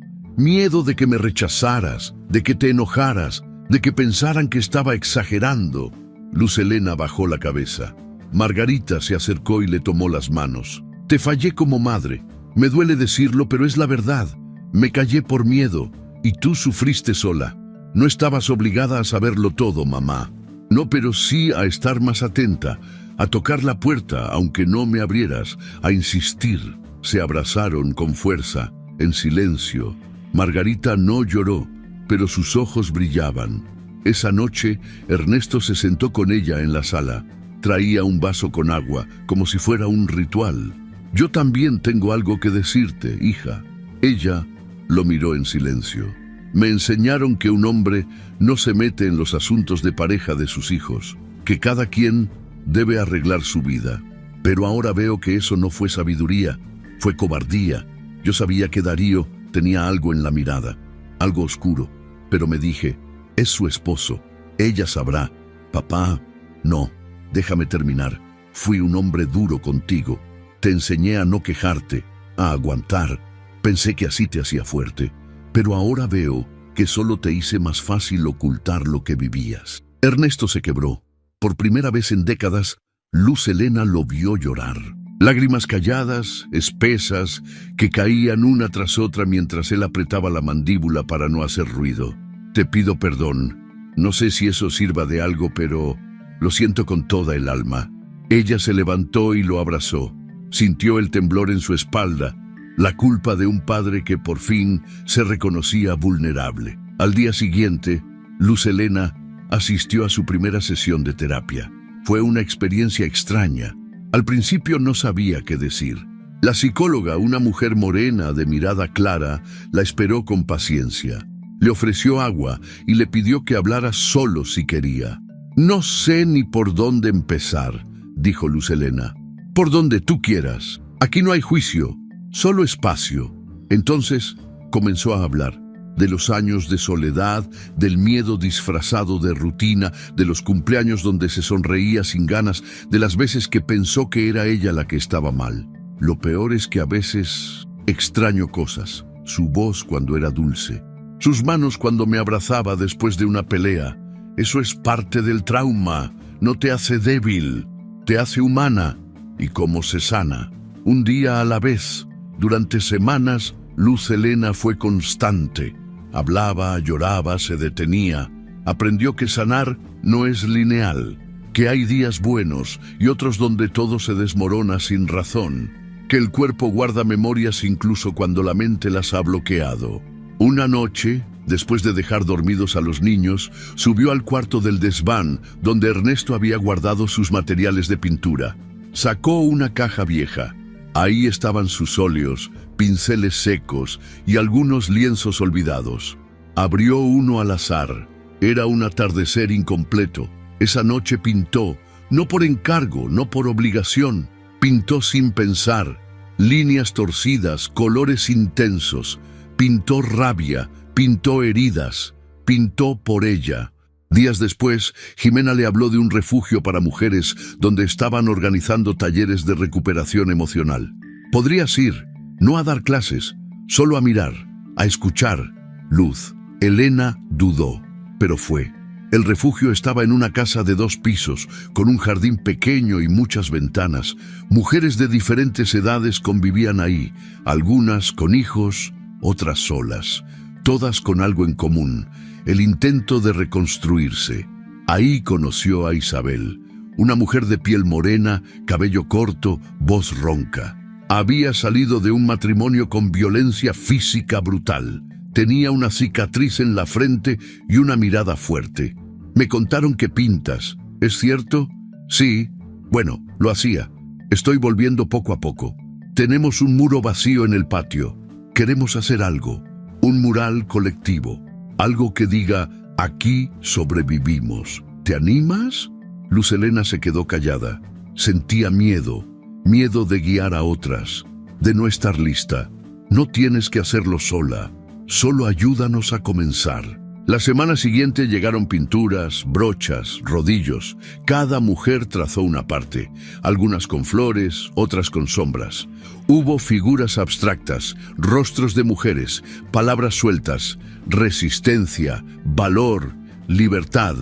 de que me rechazaras, de que te enojaras, de que pensaran que estaba exagerando». Luz Helena bajó la cabeza. Margarita se acercó y le tomó las manos. «Te fallé como madre. Me duele decirlo, pero es la verdad. Me callé por miedo. Y tú sufriste sola. No estabas obligada a saberlo todo, mamá. No, pero sí a estar más atenta, a tocar la puerta, aunque no me abrieras, a insistir». Se abrazaron con fuerza, en silencio. Margarita no lloró, pero sus ojos brillaban. Esa noche, Ernesto se sentó con ella en la sala. Traía un vaso con agua, como si fuera un ritual. «Yo también tengo algo que decirte, hija». Ella lo miró en silencio. Me enseñaron que un hombre no se mete en los asuntos de pareja de sus hijos, que cada quien debe arreglar su vida. Pero ahora veo que eso no fue sabiduría, fue cobardía. Yo sabía que Darío tenía algo en la mirada, algo oscuro, pero me dije, es su esposo, ella sabrá. Papá, no, déjame terminar. Fui un hombre duro contigo. Te enseñé a no quejarte, a aguantar. Pensé que así te hacía fuerte, pero ahora veo que solo te hice más fácil ocultar lo que vivías. Ernesto se quebró. Por primera vez en décadas, Luz Helena lo vio llorar. Lágrimas calladas, espesas, que caían una tras otra mientras él apretaba la mandíbula para no hacer ruido. Te pido perdón. No sé si eso sirva de algo, pero lo siento con toda el alma. Ella se levantó y lo abrazó. Sintió el temblor en su espalda, la culpa de un padre que por fin se reconocía vulnerable. Al día siguiente, Luz Helena asistió a su primera sesión de terapia. Fue una experiencia extraña. Al principio no sabía qué decir. La psicóloga, una mujer morena de mirada clara, la esperó con paciencia. Le ofreció agua y le pidió que hablara solo si quería. No sé ni por dónde empezar, dijo Luz Helena. Por donde tú quieras. Aquí no hay juicio, solo espacio. Entonces comenzó a hablar de los años de soledad, del miedo disfrazado de rutina, de los cumpleaños donde se sonreía sin ganas, de las veces que pensó que era ella la que estaba mal. Lo peor es que a veces extraño cosas. Su voz cuando era dulce, sus manos cuando me abrazaba después de una pelea. Eso es parte del trauma. No te hace débil, te hace humana. ¿Y cómo se sana? Un día a la vez. Durante semanas, Luz Helena fue constante. Hablaba, lloraba, se detenía. Aprendió que sanar no es lineal, que hay días buenos y otros donde todo se desmorona sin razón, que el cuerpo guarda memorias incluso cuando la mente las ha bloqueado. Una noche, después de dejar dormidos a los niños, subió al cuarto del desván donde Ernesto había guardado sus materiales de pintura. Sacó una caja vieja. Ahí estaban sus óleos, pinceles secos y algunos lienzos olvidados. Abrió uno al azar. Era un atardecer incompleto. Esa noche pintó, no por encargo, no por obligación. Pintó sin pensar. Líneas torcidas, colores intensos. Pintó rabia, pintó heridas. Pintó por ella. Días después, Jimena le habló de un refugio para mujeres donde estaban organizando talleres de recuperación emocional. Podrías ir, no a dar clases, solo a mirar, a escuchar. Luz Helena dudó, pero fue. El refugio estaba en una casa de 2 pisos, con un jardín pequeño y muchas ventanas. Mujeres de diferentes edades convivían ahí, algunas con hijos, otras solas, todas con algo en común: el intento de reconstruirse. Ahí conoció a Isabel, una mujer de piel morena, cabello corto, voz ronca. Había salido de un matrimonio con violencia física brutal. Tenía una cicatriz en la frente y una mirada fuerte. Me contaron que pintas, ¿es cierto? Sí, bueno, lo hacía. Estoy volviendo poco a poco. Tenemos un muro vacío en el patio. Queremos hacer algo, un mural colectivo. Algo que diga, aquí sobrevivimos. ¿Te animas? Luz Helena se quedó callada. Sentía miedo, miedo de guiar a otras, de no estar lista. No tienes que hacerlo sola, solo ayúdanos a comenzar. La semana siguiente llegaron pinturas, brochas, rodillos. Cada mujer trazó una parte, algunas con flores, otras con sombras. Hubo figuras abstractas, rostros de mujeres, palabras sueltas, resistencia, valor, libertad.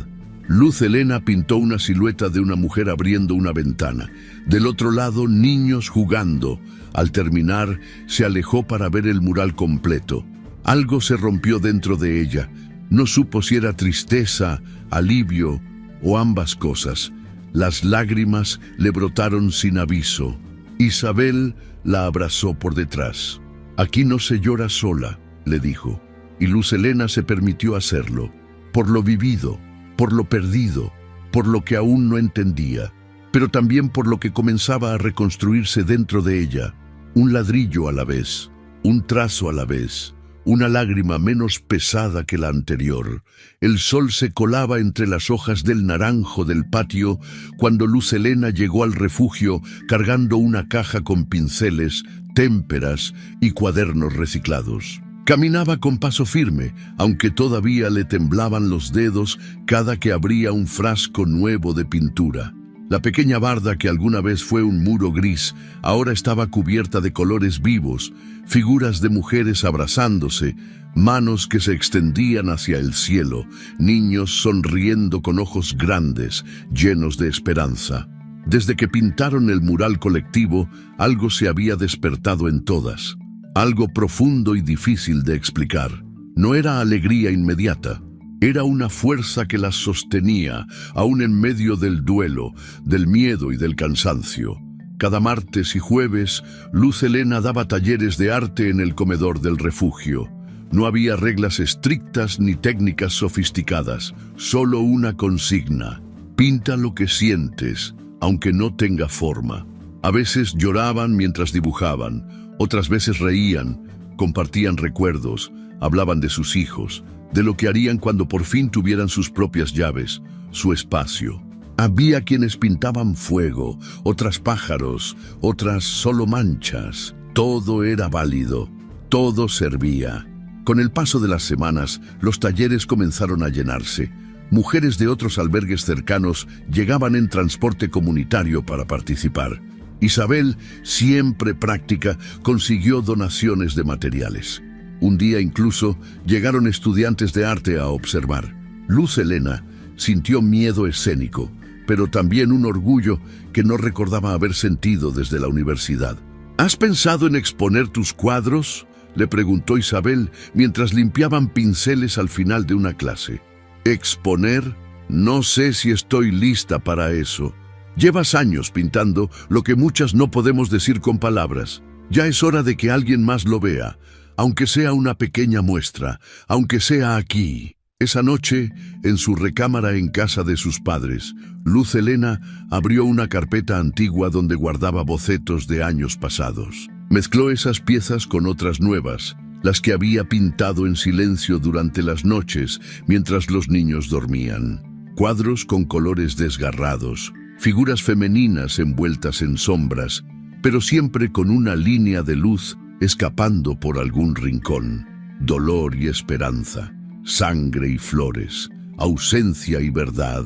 Luz Helena pintó una silueta de una mujer abriendo una ventana. Del otro lado, niños jugando. Al terminar, se alejó para ver el mural completo. Algo se rompió dentro de ella. No supo si era tristeza, alivio o ambas cosas. Las lágrimas le brotaron sin aviso. Isabel la abrazó por detrás. Aquí no se llora sola, le dijo. Y Luz Helena se permitió hacerlo, por lo vivido, por lo perdido, por lo que aún no entendía, pero también por lo que comenzaba a reconstruirse dentro de ella, un ladrillo a la vez. un trazo a la vez, una lágrima menos pesada que la anterior. El sol se colaba entre las hojas del naranjo del patio cuando Luz Helena llegó al refugio cargando una caja con pinceles, témperas y cuadernos reciclados. Caminaba con paso firme, aunque todavía le temblaban los dedos cada que abría un frasco nuevo de pintura. La pequeña barda que alguna vez fue un muro gris, ahora estaba cubierta de colores vivos, figuras de mujeres abrazándose, manos que se extendían hacia el cielo, niños sonriendo con ojos grandes, llenos de esperanza. Desde que pintaron el mural colectivo, algo se había despertado en todas. Algo profundo y difícil de explicar. No era alegría inmediata. Era una fuerza que las sostenía, aún en medio del duelo, del miedo y del cansancio. Cada martes y jueves, Luz Helena daba talleres de arte en el comedor del refugio. No había reglas estrictas ni técnicas sofisticadas, solo una consigna: pinta lo que sientes, aunque no tenga forma. A veces lloraban mientras dibujaban, otras veces reían, compartían recuerdos, hablaban de sus hijos, de lo que harían cuando por fin tuvieran sus propias llaves, su espacio. Había quienes pintaban fuego, otras pájaros, otras solo manchas. Todo era válido, todo servía. Con el paso de las semanas, los talleres comenzaron a llenarse. Mujeres de otros albergues cercanos llegaban en transporte comunitario para participar. Isabel, siempre práctica, consiguió donaciones de materiales. Un día incluso llegaron estudiantes de arte a observar. Luz Helena sintió miedo escénico, pero también un orgullo que no recordaba haber sentido desde la universidad. ¿Has pensado en exponer tus cuadros?, le preguntó Isabel mientras limpiaban pinceles al final de una clase. ¿Exponer? No sé si estoy lista para eso. Llevas años pintando lo que muchas no podemos decir con palabras. Ya es hora de que alguien más lo vea. Aunque sea una pequeña muestra, aunque sea aquí. Esa noche, en su recámara en casa de sus padres, Luz Helena abrió una carpeta antigua donde guardaba bocetos de años pasados. Mezcló esas piezas con otras nuevas, las que había pintado en silencio durante las noches mientras los niños dormían. Cuadros con colores desgarrados, figuras femeninas envueltas en sombras, pero siempre con una línea de luz escapando por algún rincón. Dolor y esperanza, sangre y flores, ausencia y verdad.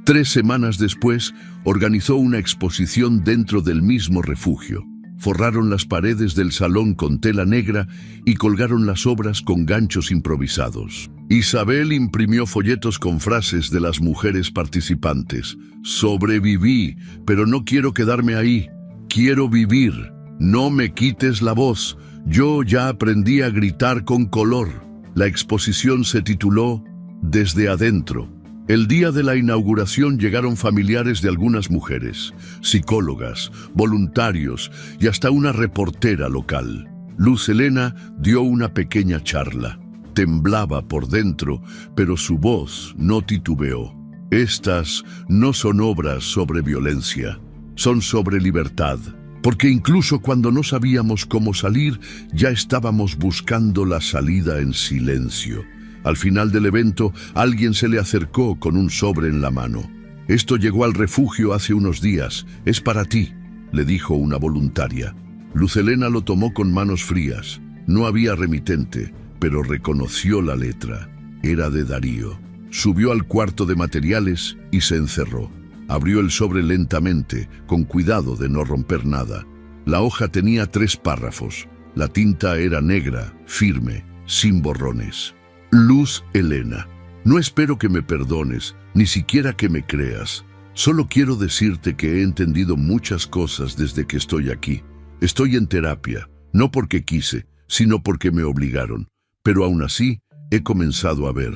3 semanas después, organizó una exposición dentro del mismo refugio. Forraron las paredes del salón con tela negra y colgaron las obras con ganchos improvisados. Isabel imprimió folletos con frases de las mujeres participantes. Sobreviví, pero no quiero quedarme ahí. Quiero vivir. No me quites la voz, yo ya aprendí a gritar con color. La exposición se tituló Desde Adentro. El día de la inauguración llegaron familiares de algunas mujeres, psicólogas, voluntarios y hasta una reportera local. Luz Helena dio una pequeña charla. Temblaba por dentro, pero su voz no titubeó. Estas no son obras sobre violencia, son sobre libertad. Porque incluso cuando no sabíamos cómo salir, ya estábamos buscando la salida en silencio. Al final del evento, alguien se le acercó con un sobre en la mano. Esto llegó al refugio hace unos días. Es para ti, le dijo una voluntaria. Luz Helena lo tomó con manos frías. No había remitente, pero reconoció la letra. Era de Darío. Subió al cuarto de materiales y se encerró. Abrió el sobre lentamente, con cuidado de no romper nada. La hoja tenía 3 párrafos. La tinta era negra, firme, sin borrones. Luz Helena, no espero que me perdones, ni siquiera que me creas. Solo quiero decirte que he entendido muchas cosas desde que estoy aquí. Estoy en terapia, no porque quise, sino porque me obligaron. Pero aún así, he comenzado a ver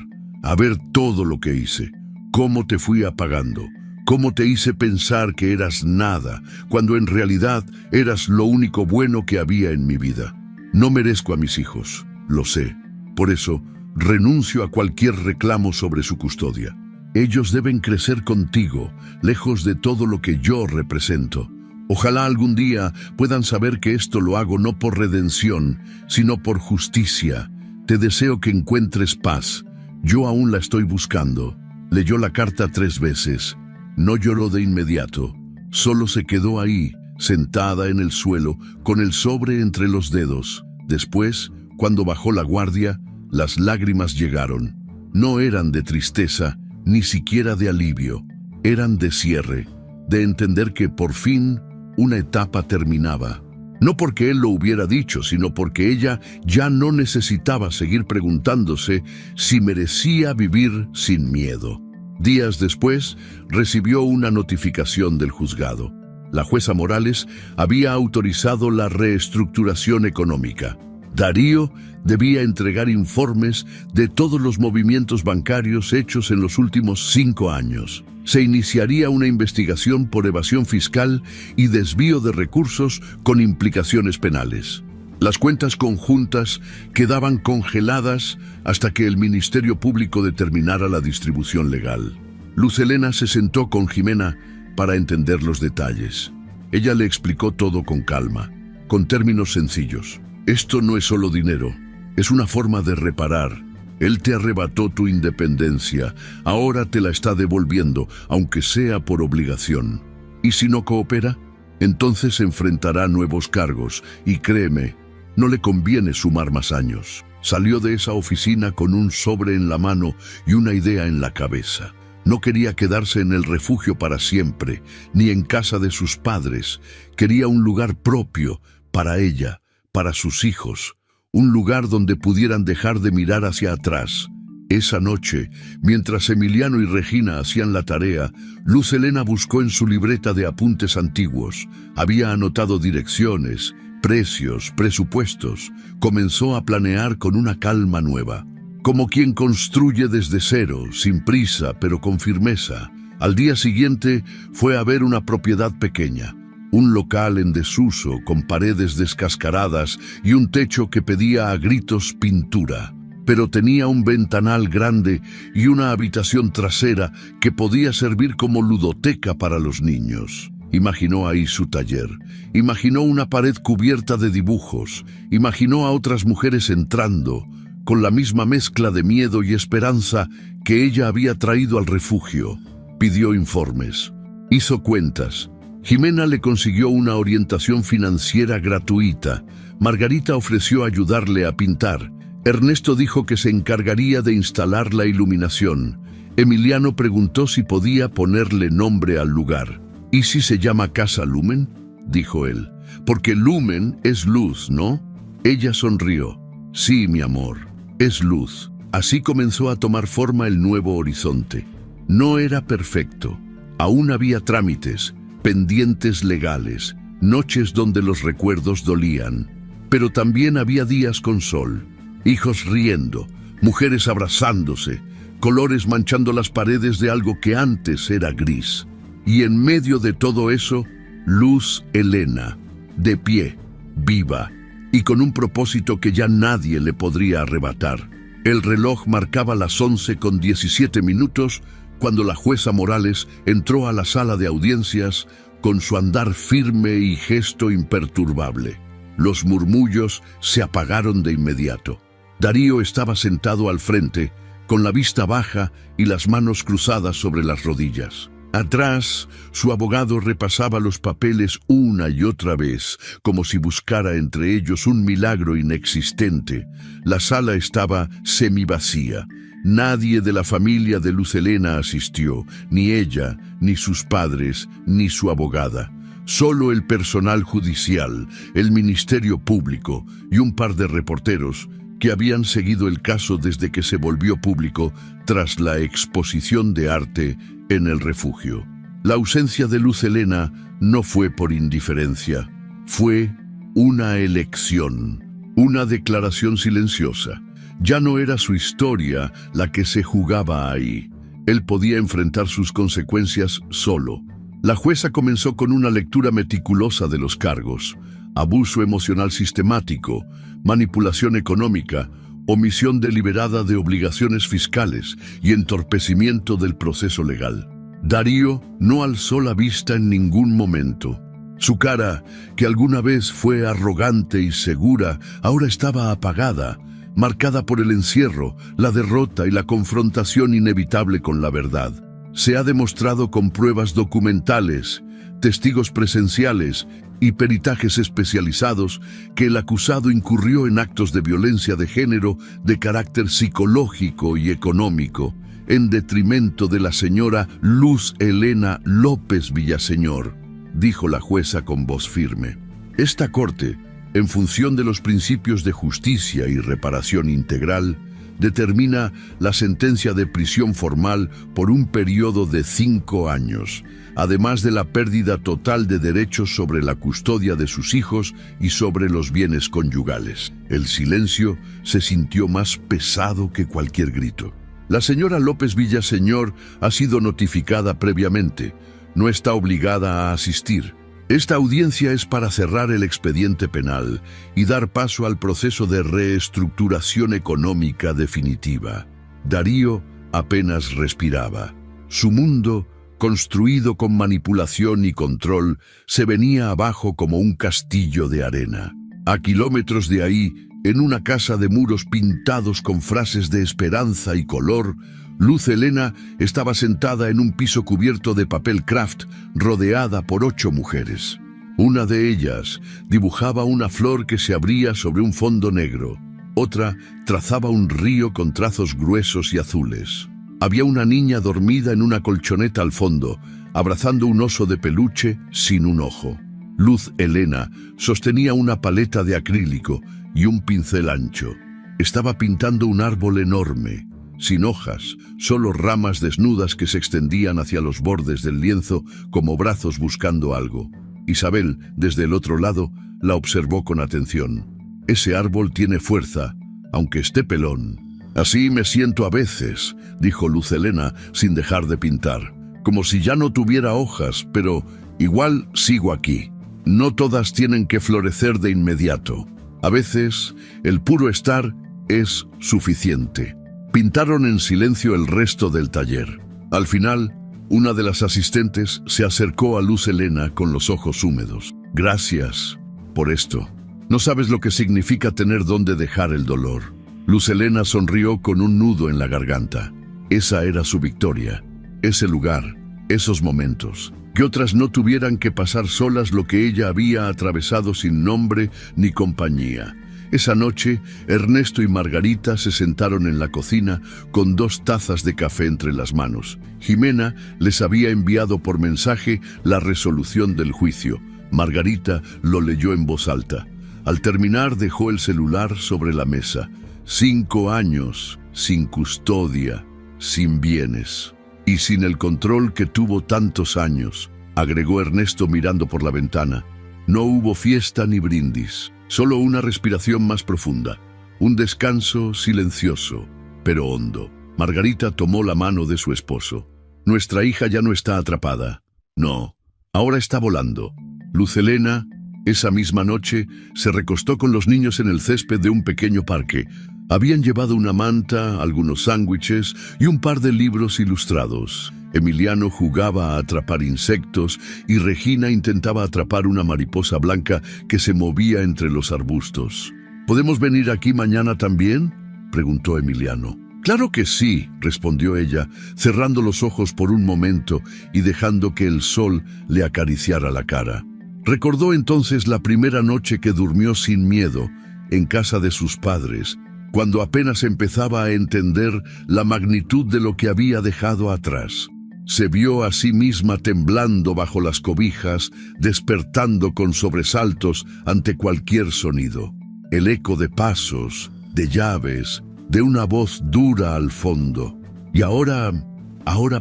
todo lo que hice, cómo te fui apagando. Cómo te hice pensar que eras nada, cuando en realidad eras lo único bueno que había en mi vida. No merezco a mis hijos, lo sé. Por eso, renuncio a cualquier reclamo sobre su custodia. Ellos deben crecer contigo, lejos de todo lo que yo represento. Ojalá algún día puedan saber que esto lo hago no por redención, sino por justicia. Te deseo que encuentres paz. Yo aún la estoy buscando. Leyó la carta 3 veces. No lloró de inmediato. Solo se quedó ahí, sentada en el suelo, con el sobre entre los dedos. Después, cuando bajó la guardia, las lágrimas llegaron. No eran de tristeza, ni siquiera de alivio. Eran de cierre, de entender que por fin una etapa terminaba. No porque él lo hubiera dicho, sino porque ella ya no necesitaba seguir preguntándose si merecía vivir sin miedo. Días después, recibió una notificación del juzgado. La jueza Morales había autorizado la reestructuración económica. Darío debía entregar informes de todos los movimientos bancarios hechos en los últimos 5 años. Se iniciaría una investigación por evasión fiscal y desvío de recursos con implicaciones penales. Las cuentas conjuntas quedaban congeladas hasta que el Ministerio Público determinara la distribución legal. Luz Helena se sentó con Jimena para entender los detalles. Ella le explicó todo con calma, con términos sencillos. Esto no es solo dinero, es una forma de reparar. Él te arrebató tu independencia, ahora te la está devolviendo, aunque sea por obligación. ¿Y si no coopera? Entonces enfrentará nuevos cargos, y créeme, no le conviene sumar más años. Salió de esa oficina con un sobre en la mano y una idea en la cabeza. No quería quedarse en el refugio para siempre, ni en casa de sus padres. Quería un lugar propio, para ella, para sus hijos. Un lugar donde pudieran dejar de mirar hacia atrás. Esa noche, mientras Emiliano y Regina hacían la tarea, Luz Helena buscó en su libreta de apuntes antiguos. Había anotado direcciones, precios, presupuestos. Comenzó a planear con una calma nueva. Como quien construye desde cero, sin prisa, pero con firmeza. Al día siguiente fue a ver una propiedad pequeña. Un local en desuso, con paredes descascaradas y un techo que pedía a gritos pintura. Pero tenía un ventanal grande y una habitación trasera que podía servir como ludoteca para los niños. Imaginó ahí su taller. Imaginó una pared cubierta de dibujos. Imaginó a otras mujeres entrando, con la misma mezcla de miedo y esperanza que ella había traído al refugio. Pidió informes. Hizo cuentas. Jimena le consiguió una orientación financiera gratuita. Margarita ofreció ayudarle a pintar. Ernesto dijo que se encargaría de instalar la iluminación. Emiliano preguntó si podía ponerle nombre al lugar. ¿Y si se llama Casa Lumen?, dijo él. Porque Lumen es luz, ¿no? Ella sonrió. Sí, mi amor, es luz. Así comenzó a tomar forma el nuevo horizonte. No era perfecto. Aún había trámites, pendientes legales, noches donde los recuerdos dolían. Pero también había días con sol, hijos riendo, mujeres abrazándose, colores manchando las paredes de algo que antes era gris. Y en medio de todo eso, Luz Helena, de pie, viva, y con un propósito que ya nadie le podría arrebatar. El reloj marcaba las 11:17 cuando la jueza Morales entró a la sala de audiencias con su andar firme y gesto imperturbable. Los murmullos se apagaron de inmediato. Darío estaba sentado al frente, con la vista baja y las manos cruzadas sobre las rodillas. Atrás, su abogado repasaba los papeles una y otra vez, como si buscara entre ellos un milagro inexistente. La sala estaba semivacía. Nadie de la familia de Luz Helena asistió, ni ella, ni sus padres, ni su abogada. Solo el personal judicial, el Ministerio Público y un par de reporteros que habían seguido el caso desde que se volvió público tras la exposición de arte en el refugio. La ausencia de Luz Helena no fue por indiferencia, fue una elección, una declaración silenciosa. Ya no era su historia la que se jugaba ahí. Él podía enfrentar sus consecuencias solo. La jueza comenzó con una lectura meticulosa de los cargos: abuso emocional sistemático, manipulación económica, omisión deliberada de obligaciones fiscales y entorpecimiento del proceso legal. Darío no alzó la vista en ningún momento. Su cara, que alguna vez fue arrogante y segura, ahora estaba apagada, marcada por el encierro, la derrota y la confrontación inevitable con la verdad. Se ha demostrado con pruebas documentales, testigos presenciales y peritajes especializados que el acusado incurrió en actos de violencia de género de carácter psicológico y económico, en detrimento de la señora Luz Helena López Villaseñor, dijo la jueza con voz firme. Esta corte, en función de los principios de justicia y reparación integral, determina la sentencia de prisión formal por un periodo de 5 años, además de la pérdida total de derechos sobre la custodia de sus hijos y sobre los bienes conyugales. El silencio se sintió más pesado que cualquier grito. La señora López Villaseñor ha sido notificada previamente. No está obligada a asistir. Esta audiencia es para cerrar el expediente penal y dar paso al proceso de reestructuración económica definitiva. Darío apenas respiraba. Su mundo, construido con manipulación y control, se venía abajo como un castillo de arena. A kilómetros de ahí, en una casa de muros pintados con frases de esperanza y color, Luz Helena estaba sentada en un piso cubierto de papel craft, rodeada por 8 mujeres. Una de ellas dibujaba una flor que se abría sobre un fondo negro. Otra trazaba un río con trazos gruesos y azules. Había una niña dormida en una colchoneta al fondo, abrazando un oso de peluche sin un ojo. Luz Helena sostenía una paleta de acrílico y un pincel ancho. Estaba pintando un árbol enorme, sin hojas, solo ramas desnudas que se extendían hacia los bordes del lienzo como brazos buscando algo. Isabel, desde el otro lado, la observó con atención. Ese árbol tiene fuerza, aunque esté pelón. Así me siento a veces, dijo Luz Helena sin dejar de pintar, como si ya no tuviera hojas, pero igual sigo aquí. No todas tienen que florecer de inmediato. A veces, el puro estar es suficiente. Pintaron en silencio el resto del taller. Al final, una de las asistentes se acercó a Luz Helena con los ojos húmedos. Gracias por esto. No sabes lo que significa tener dónde dejar el dolor. Luz Helena sonrió con un nudo en la garganta. Esa era su victoria. Ese lugar, esos momentos. Que otras no tuvieran que pasar solas lo que ella había atravesado sin nombre ni compañía. Esa noche, Ernesto y Margarita se sentaron en la cocina con 2 tazas de café entre las manos. Jimena les había enviado por mensaje la resolución del juicio. Margarita lo leyó en voz alta. Al terminar, dejó el celular sobre la mesa. 5 años, sin custodia, sin bienes. Y sin el control que tuvo tantos años, agregó Ernesto mirando por la ventana. No hubo fiesta ni brindis. Solo una respiración más profunda, un descanso silencioso, pero hondo. Margarita tomó la mano de su esposo. Nuestra hija ya no está atrapada. No, ahora está volando. Luz Helena, esa misma noche, se recostó con los niños en el césped de un pequeño parque. Habían llevado una manta, algunos sándwiches y un par de libros ilustrados. Emiliano jugaba a atrapar insectos y Regina intentaba atrapar una mariposa blanca que se movía entre los arbustos. ¿Podemos venir aquí mañana también?, preguntó Emiliano. Claro que sí, respondió ella, cerrando los ojos por un momento y dejando que el sol le acariciara la cara. Recordó entonces la primera noche que durmió sin miedo en casa de sus padres, cuando apenas empezaba a entender la magnitud de lo que había dejado atrás. Se vio a sí misma temblando bajo las cobijas, despertando con sobresaltos ante cualquier sonido. El eco de pasos, de llaves, de una voz dura al fondo. Y ahora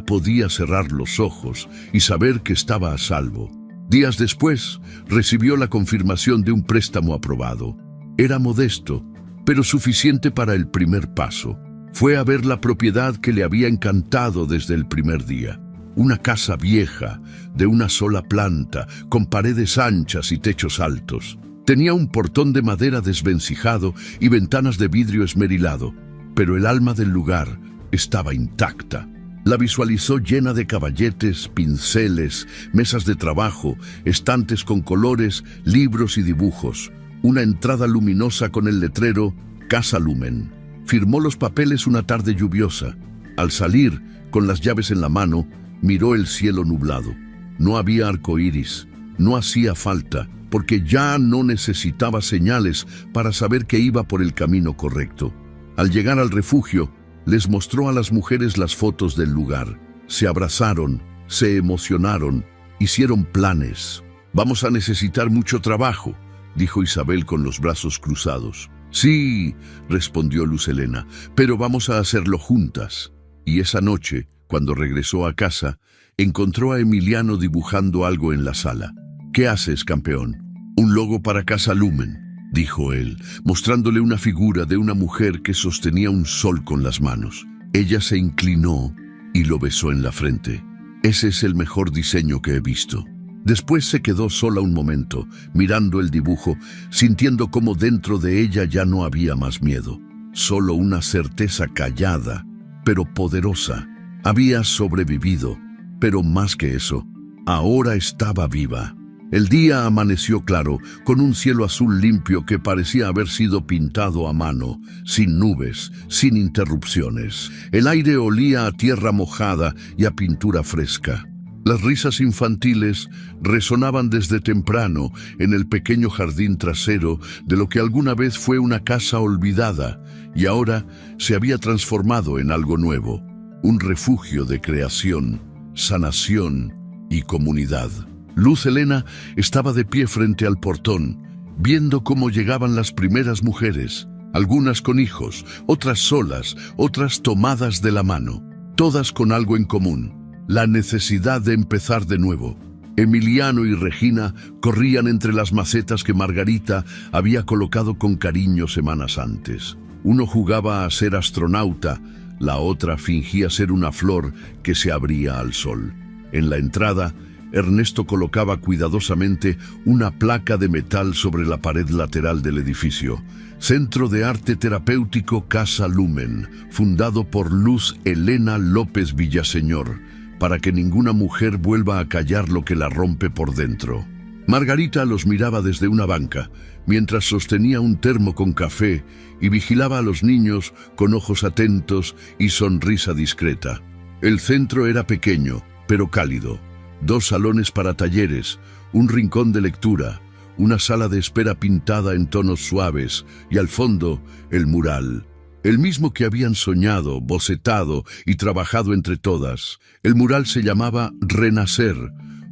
podía cerrar los ojos y saber que estaba a salvo. Días después, recibió la confirmación de un préstamo aprobado. Era modesto, pero suficiente para el primer paso. Fue a ver la propiedad que le había encantado desde el primer día. Una casa vieja, de una sola planta, con paredes anchas y techos altos. Tenía un portón de madera desvencijado y ventanas de vidrio esmerilado, pero el alma del lugar estaba intacta. La visualizó llena de caballetes, pinceles, mesas de trabajo, estantes con colores, libros y dibujos. Una entrada luminosa con el letrero Casa Lumen. Firmó los papeles una tarde lluviosa. Al salir, con las llaves en la mano, miró el cielo nublado. No había arcoíris. No hacía falta, porque ya no necesitaba señales para saber que iba por el camino correcto. Al llegar al refugio, les mostró a las mujeres las fotos del lugar. Se abrazaron, se emocionaron, hicieron planes. «Vamos a necesitar mucho trabajo», dijo Isabel con los brazos cruzados. «Sí», respondió Luz Helena, «pero vamos a hacerlo juntas». Y esa noche, cuando regresó a casa, encontró a Emiliano dibujando algo en la sala. «¿Qué haces, campeón?» «Un logo para Casa Lumen», dijo él, mostrándole una figura de una mujer que sostenía un sol con las manos. Ella se inclinó y lo besó en la frente. «Ese es el mejor diseño que he visto». Después se quedó sola un momento, mirando el dibujo, sintiendo cómo dentro de ella ya no había más miedo. Solo una certeza callada, pero poderosa. Había sobrevivido, pero más que eso, ahora estaba viva. El día amaneció claro, con un cielo azul limpio que parecía haber sido pintado a mano, sin nubes, sin interrupciones. El aire olía a tierra mojada y a pintura fresca. Las risas infantiles resonaban desde temprano en el pequeño jardín trasero de lo que alguna vez fue una casa olvidada y ahora se había transformado en algo nuevo, un refugio de creación, sanación y comunidad. Luz Helena estaba de pie frente al portón, viendo cómo llegaban las primeras mujeres, algunas con hijos, otras solas, otras tomadas de la mano, todas con algo en común: la necesidad de empezar de nuevo. Emiliano y Regina corrían entre las macetas que Margarita había colocado con cariño semanas antes. Uno jugaba a ser astronauta, la otra fingía ser una flor que se abría al sol. En la entrada, Ernesto colocaba cuidadosamente una placa de metal sobre la pared lateral del edificio. Centro de Arte Terapéutico Casa Lumen, fundado por Luz Helena López Villaseñor, para que ninguna mujer vuelva a callar lo que la rompe por dentro. Margarita los miraba desde una banca, mientras sostenía un termo con café y vigilaba a los niños con ojos atentos y sonrisa discreta. El centro era pequeño, pero cálido. 2 salones para talleres, un rincón de lectura, una sala de espera pintada en tonos suaves y al fondo el mural, el mismo que habían soñado, bocetado y trabajado entre todas. El mural se llamaba Renacer.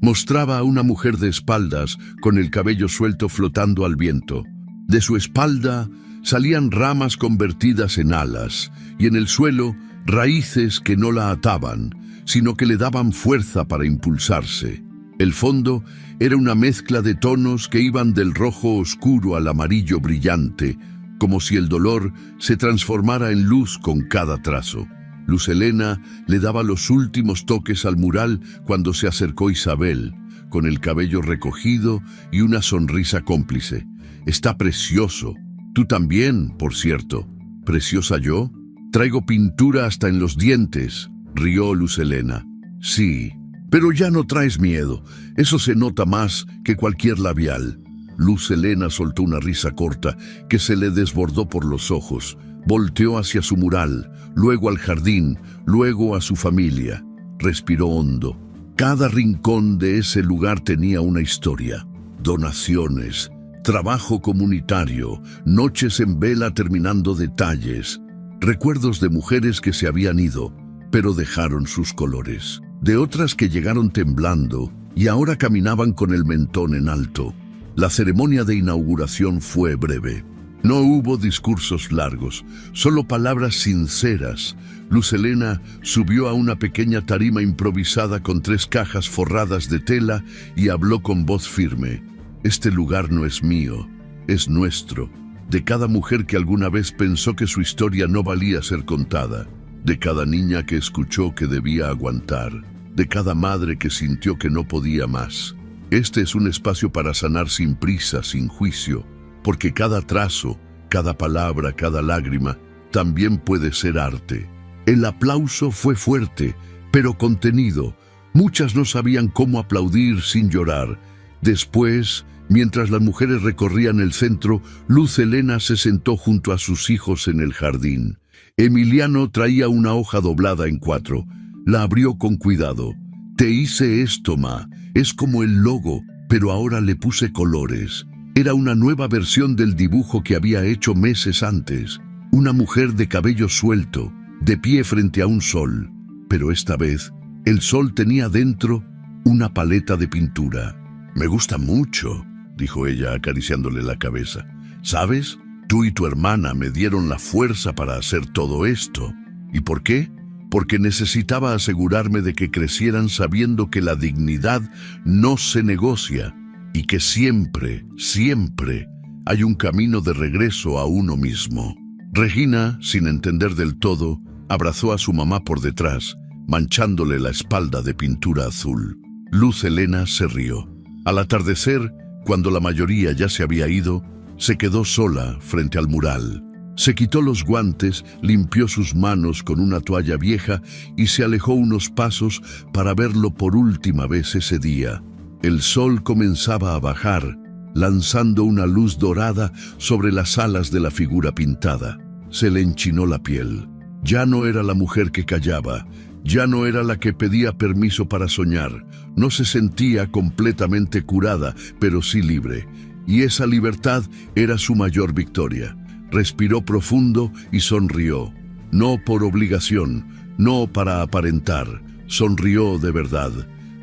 Mostraba a una mujer de espaldas con el cabello suelto flotando al viento. De su espalda salían ramas convertidas en alas y en el suelo raíces que no la ataban, sino que le daban fuerza para impulsarse. El fondo era una mezcla de tonos que iban del rojo oscuro al amarillo brillante, como si el dolor se transformara en luz con cada trazo. Luz Helena le daba los últimos toques al mural cuando se acercó Isabel, con el cabello recogido y una sonrisa cómplice. «Está precioso. Tú también, por cierto». «¿Preciosa yo? Traigo pintura hasta en los dientes», rió Luz Helena. «Sí, pero ya no traes miedo. Eso se nota más que cualquier labial». Luz Helena soltó una risa corta que se le desbordó por los ojos. Volteó hacia su mural, luego al jardín, luego a su familia. Respiró hondo. Cada rincón de ese lugar tenía una historia. Donaciones, trabajo comunitario, noches en vela terminando detalles, recuerdos de mujeres que se habían ido, pero dejaron sus colores. De otras que llegaron temblando y ahora caminaban con el mentón en alto. La ceremonia de inauguración fue breve. No hubo discursos largos, solo palabras sinceras. Luz Helena subió a una pequeña tarima improvisada con 3 cajas forradas de tela y habló con voz firme. «Este lugar no es mío, es nuestro, de cada mujer que alguna vez pensó que su historia no valía ser contada, de cada niña que escuchó que debía aguantar, de cada madre que sintió que no podía más. Este es un espacio para sanar sin prisa, sin juicio, porque cada trazo, cada palabra, cada lágrima, también puede ser arte». El aplauso fue fuerte, pero contenido. Muchas no sabían cómo aplaudir sin llorar. Después, mientras las mujeres recorrían el centro, Luz Helena se sentó junto a sus hijos en el jardín. Emiliano traía una hoja doblada en 4. La abrió con cuidado. «Te hice esto, ma. Es como el logo, pero ahora le puse colores». Era una nueva versión del dibujo que había hecho meses antes. Una mujer de cabello suelto, de pie frente a un sol. Pero esta vez, el sol tenía dentro una paleta de pintura. «Me gusta mucho», dijo ella acariciándole la cabeza. «¿Sabes? Tú y tu hermana me dieron la fuerza para hacer todo esto. ¿Y por qué? Porque necesitaba asegurarme de que crecieran sabiendo que la dignidad no se negocia y que siempre, siempre hay un camino de regreso a uno mismo». Regina, sin entender del todo, abrazó a su mamá por detrás, manchándole la espalda de pintura azul. Luz Helena se rió. Al atardecer, cuando la mayoría ya se había ido, se quedó sola frente al mural. Se quitó los guantes, limpió sus manos con una toalla vieja y se alejó unos pasos para verlo por última vez ese día. El sol comenzaba a bajar, lanzando una luz dorada sobre las alas de la figura pintada. Se le enchinó la piel. Ya no era la mujer que callaba, ya no era la que pedía permiso para soñar. No se sentía completamente curada, pero sí libre. Y esa libertad era su mayor victoria. Respiró profundo y sonrió. No por obligación, no para aparentar. Sonrió de verdad,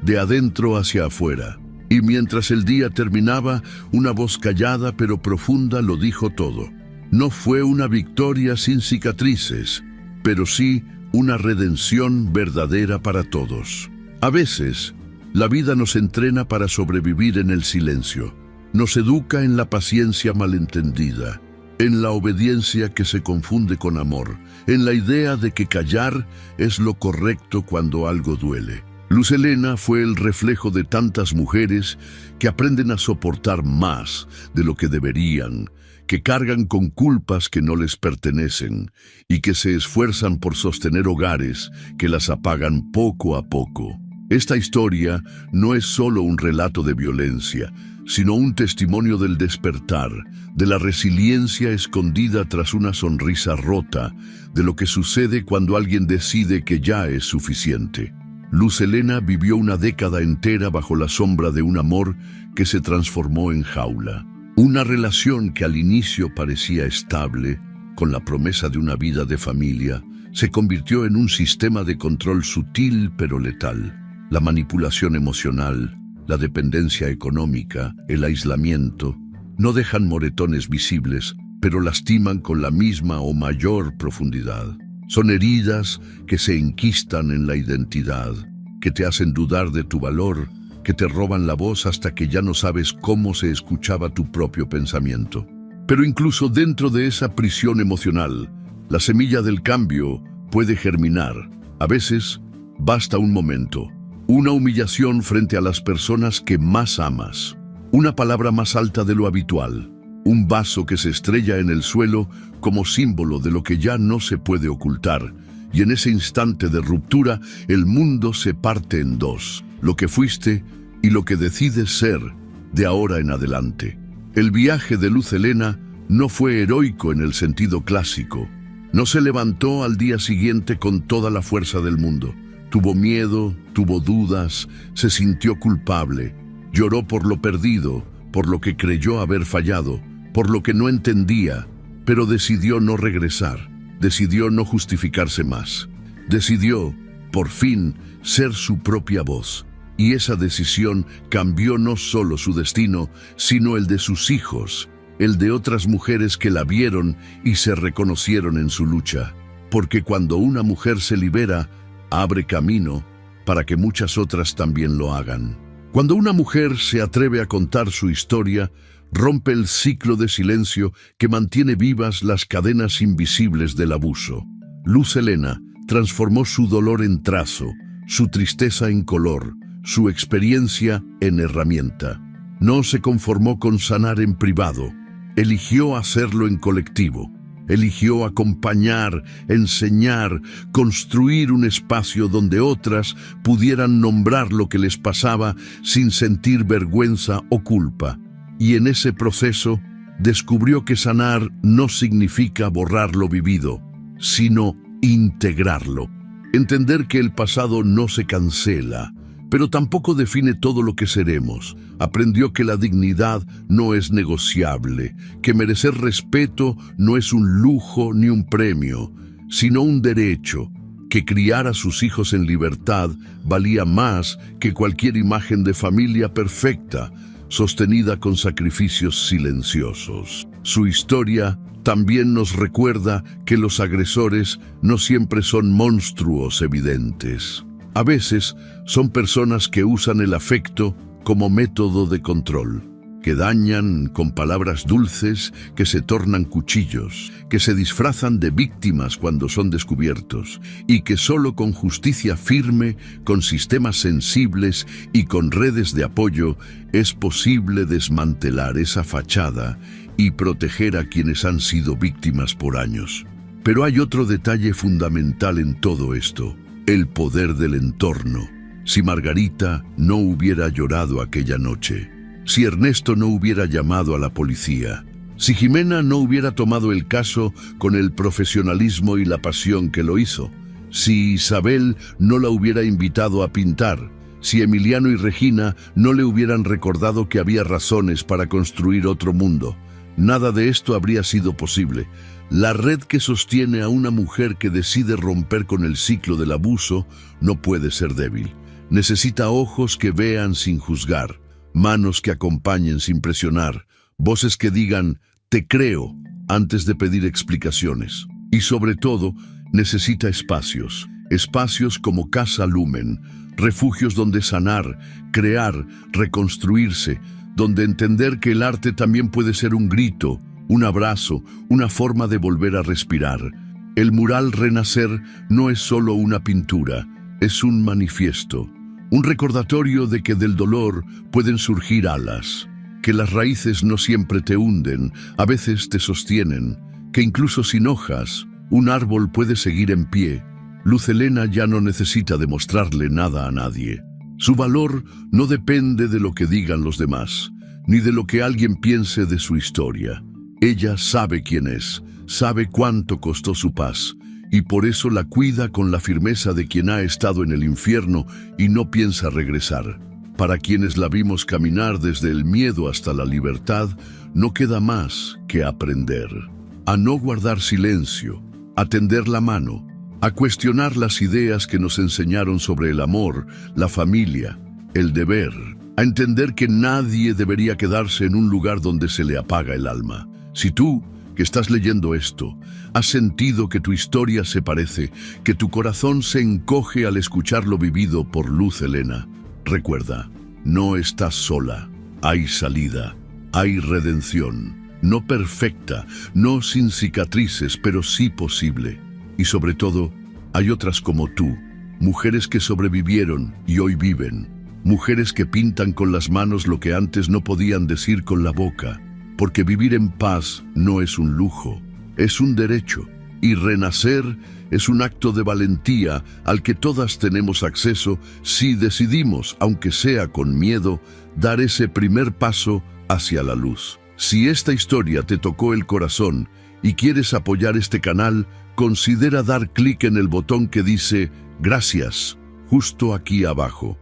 de adentro hacia afuera. Y mientras el día terminaba, una voz callada pero profunda lo dijo todo. No fue una victoria sin cicatrices, pero sí una redención verdadera para todos. A veces, la vida nos entrena para sobrevivir en el silencio. Nos educa en la paciencia malentendida, en la obediencia que se confunde con amor, en la idea de que callar es lo correcto cuando algo duele. Luz Helena fue el reflejo de tantas mujeres que aprenden a soportar más de lo que deberían, que cargan con culpas que no les pertenecen y que se esfuerzan por sostener hogares que las apagan poco a poco. Esta historia no es solo un relato de violencia, sino un testimonio del despertar, de la resiliencia escondida tras una sonrisa rota, de lo que sucede cuando alguien decide que ya es suficiente. Luz Helena vivió una década entera bajo la sombra de un amor que se transformó en jaula. Una relación que al inicio parecía estable, con la promesa de una vida de familia, se convirtió en un sistema de control sutil pero letal. La manipulación emocional, la dependencia económica, el aislamiento, no dejan moretones visibles, pero lastiman con la misma o mayor profundidad. Son heridas que se enquistan en la identidad, que te hacen dudar de tu valor, que te roban la voz hasta que ya no sabes cómo se escuchaba tu propio pensamiento. Pero incluso dentro de esa prisión emocional, la semilla del cambio puede germinar. A veces, basta un momento, una humillación frente a las personas que más amas, una palabra más alta de lo habitual, un vaso que se estrella en el suelo como símbolo de lo que ya no se puede ocultar, y en ese instante de ruptura el mundo se parte en dos, lo que fuiste y lo que decides ser de ahora en adelante. El viaje de Luz Helena no fue heroico en el sentido clásico. No se levantó al día siguiente con toda la fuerza del mundo. Tuvo miedo, tuvo dudas, se sintió culpable, lloró por lo perdido, por lo que creyó haber fallado, por lo que no entendía, pero decidió no regresar, decidió no justificarse más. Decidió, por fin, ser su propia voz. Y esa decisión cambió no solo su destino, sino el de sus hijos, el de otras mujeres que la vieron y se reconocieron en su lucha. Porque cuando una mujer se libera, abre camino para que muchas otras también lo hagan. Cuando una mujer se atreve a contar su historia, rompe el ciclo de silencio que mantiene vivas las cadenas invisibles del abuso. Luz Helena transformó su dolor en trazo, su tristeza en color, su experiencia en herramienta. No se conformó con sanar en privado, eligió hacerlo en colectivo. Eligió acompañar, enseñar, construir un espacio donde otras pudieran nombrar lo que les pasaba sin sentir vergüenza o culpa. Y en ese proceso descubrió que sanar no significa borrar lo vivido, sino integrarlo. Entender que el pasado no se cancela, pero tampoco define todo lo que seremos. Aprendió que la dignidad no es negociable, que merecer respeto no es un lujo ni un premio, sino un derecho, que criar a sus hijos en libertad valía más que cualquier imagen de familia perfecta, sostenida con sacrificios silenciosos. Su historia también nos recuerda que los agresores no siempre son monstruos evidentes. A veces son personas que usan el afecto como método de control, que dañan con palabras dulces, que se tornan cuchillos, que se disfrazan de víctimas cuando son descubiertos, y que solo con justicia firme, con sistemas sensibles y con redes de apoyo es posible desmantelar esa fachada y proteger a quienes han sido víctimas por años. Pero hay otro detalle fundamental en todo esto: el poder del entorno. Si Margarita no hubiera llorado aquella noche, si Ernesto no hubiera llamado a la policía, si Jimena no hubiera tomado el caso con el profesionalismo y la pasión que lo hizo, si Isabel no la hubiera invitado a pintar, si Emiliano y Regina no le hubieran recordado que había razones para construir otro mundo, nada de esto habría sido posible. La red que sostiene a una mujer que decide romper con el ciclo del abuso no puede ser débil. Necesita ojos que vean sin juzgar, manos que acompañen sin presionar, voces que digan «te creo» antes de pedir explicaciones. Y sobre todo, necesita espacios como Casa Lumen, refugios donde sanar, crear, reconstruirse, donde entender que el arte también puede ser un grito, un abrazo, una forma de volver a respirar. El mural Renacer no es solo una pintura, es un manifiesto, un recordatorio de que del dolor pueden surgir alas, que las raíces no siempre te hunden, a veces te sostienen, que incluso sin hojas, un árbol puede seguir en pie. Luz Helena ya no necesita demostrarle nada a nadie. Su valor no depende de lo que digan los demás, ni de lo que alguien piense de su historia. Ella sabe quién es, sabe cuánto costó su paz, y por eso la cuida con la firmeza de quien ha estado en el infierno y no piensa regresar. Para quienes la vimos caminar desde el miedo hasta la libertad, no queda más que aprender. A no guardar silencio, a tender la mano, a cuestionar las ideas que nos enseñaron sobre el amor, la familia, el deber, a entender que nadie debería quedarse en un lugar donde se le apaga el alma. Si tú, que estás leyendo esto, has sentido que tu historia se parece, que tu corazón se encoge al escuchar lo vivido por Luz Helena, recuerda, no estás sola, hay salida, hay redención, no perfecta, no sin cicatrices, pero sí posible. Y sobre todo, hay otras como tú, mujeres que sobrevivieron y hoy viven, mujeres que pintan con las manos lo que antes no podían decir con la boca, porque vivir en paz no es un lujo, es un derecho, y renacer es un acto de valentía al que todas tenemos acceso si decidimos, aunque sea con miedo, dar ese primer paso hacia la luz. Si esta historia te tocó el corazón y quieres apoyar este canal, considera dar clic en el botón que dice «Gracias», justo aquí abajo.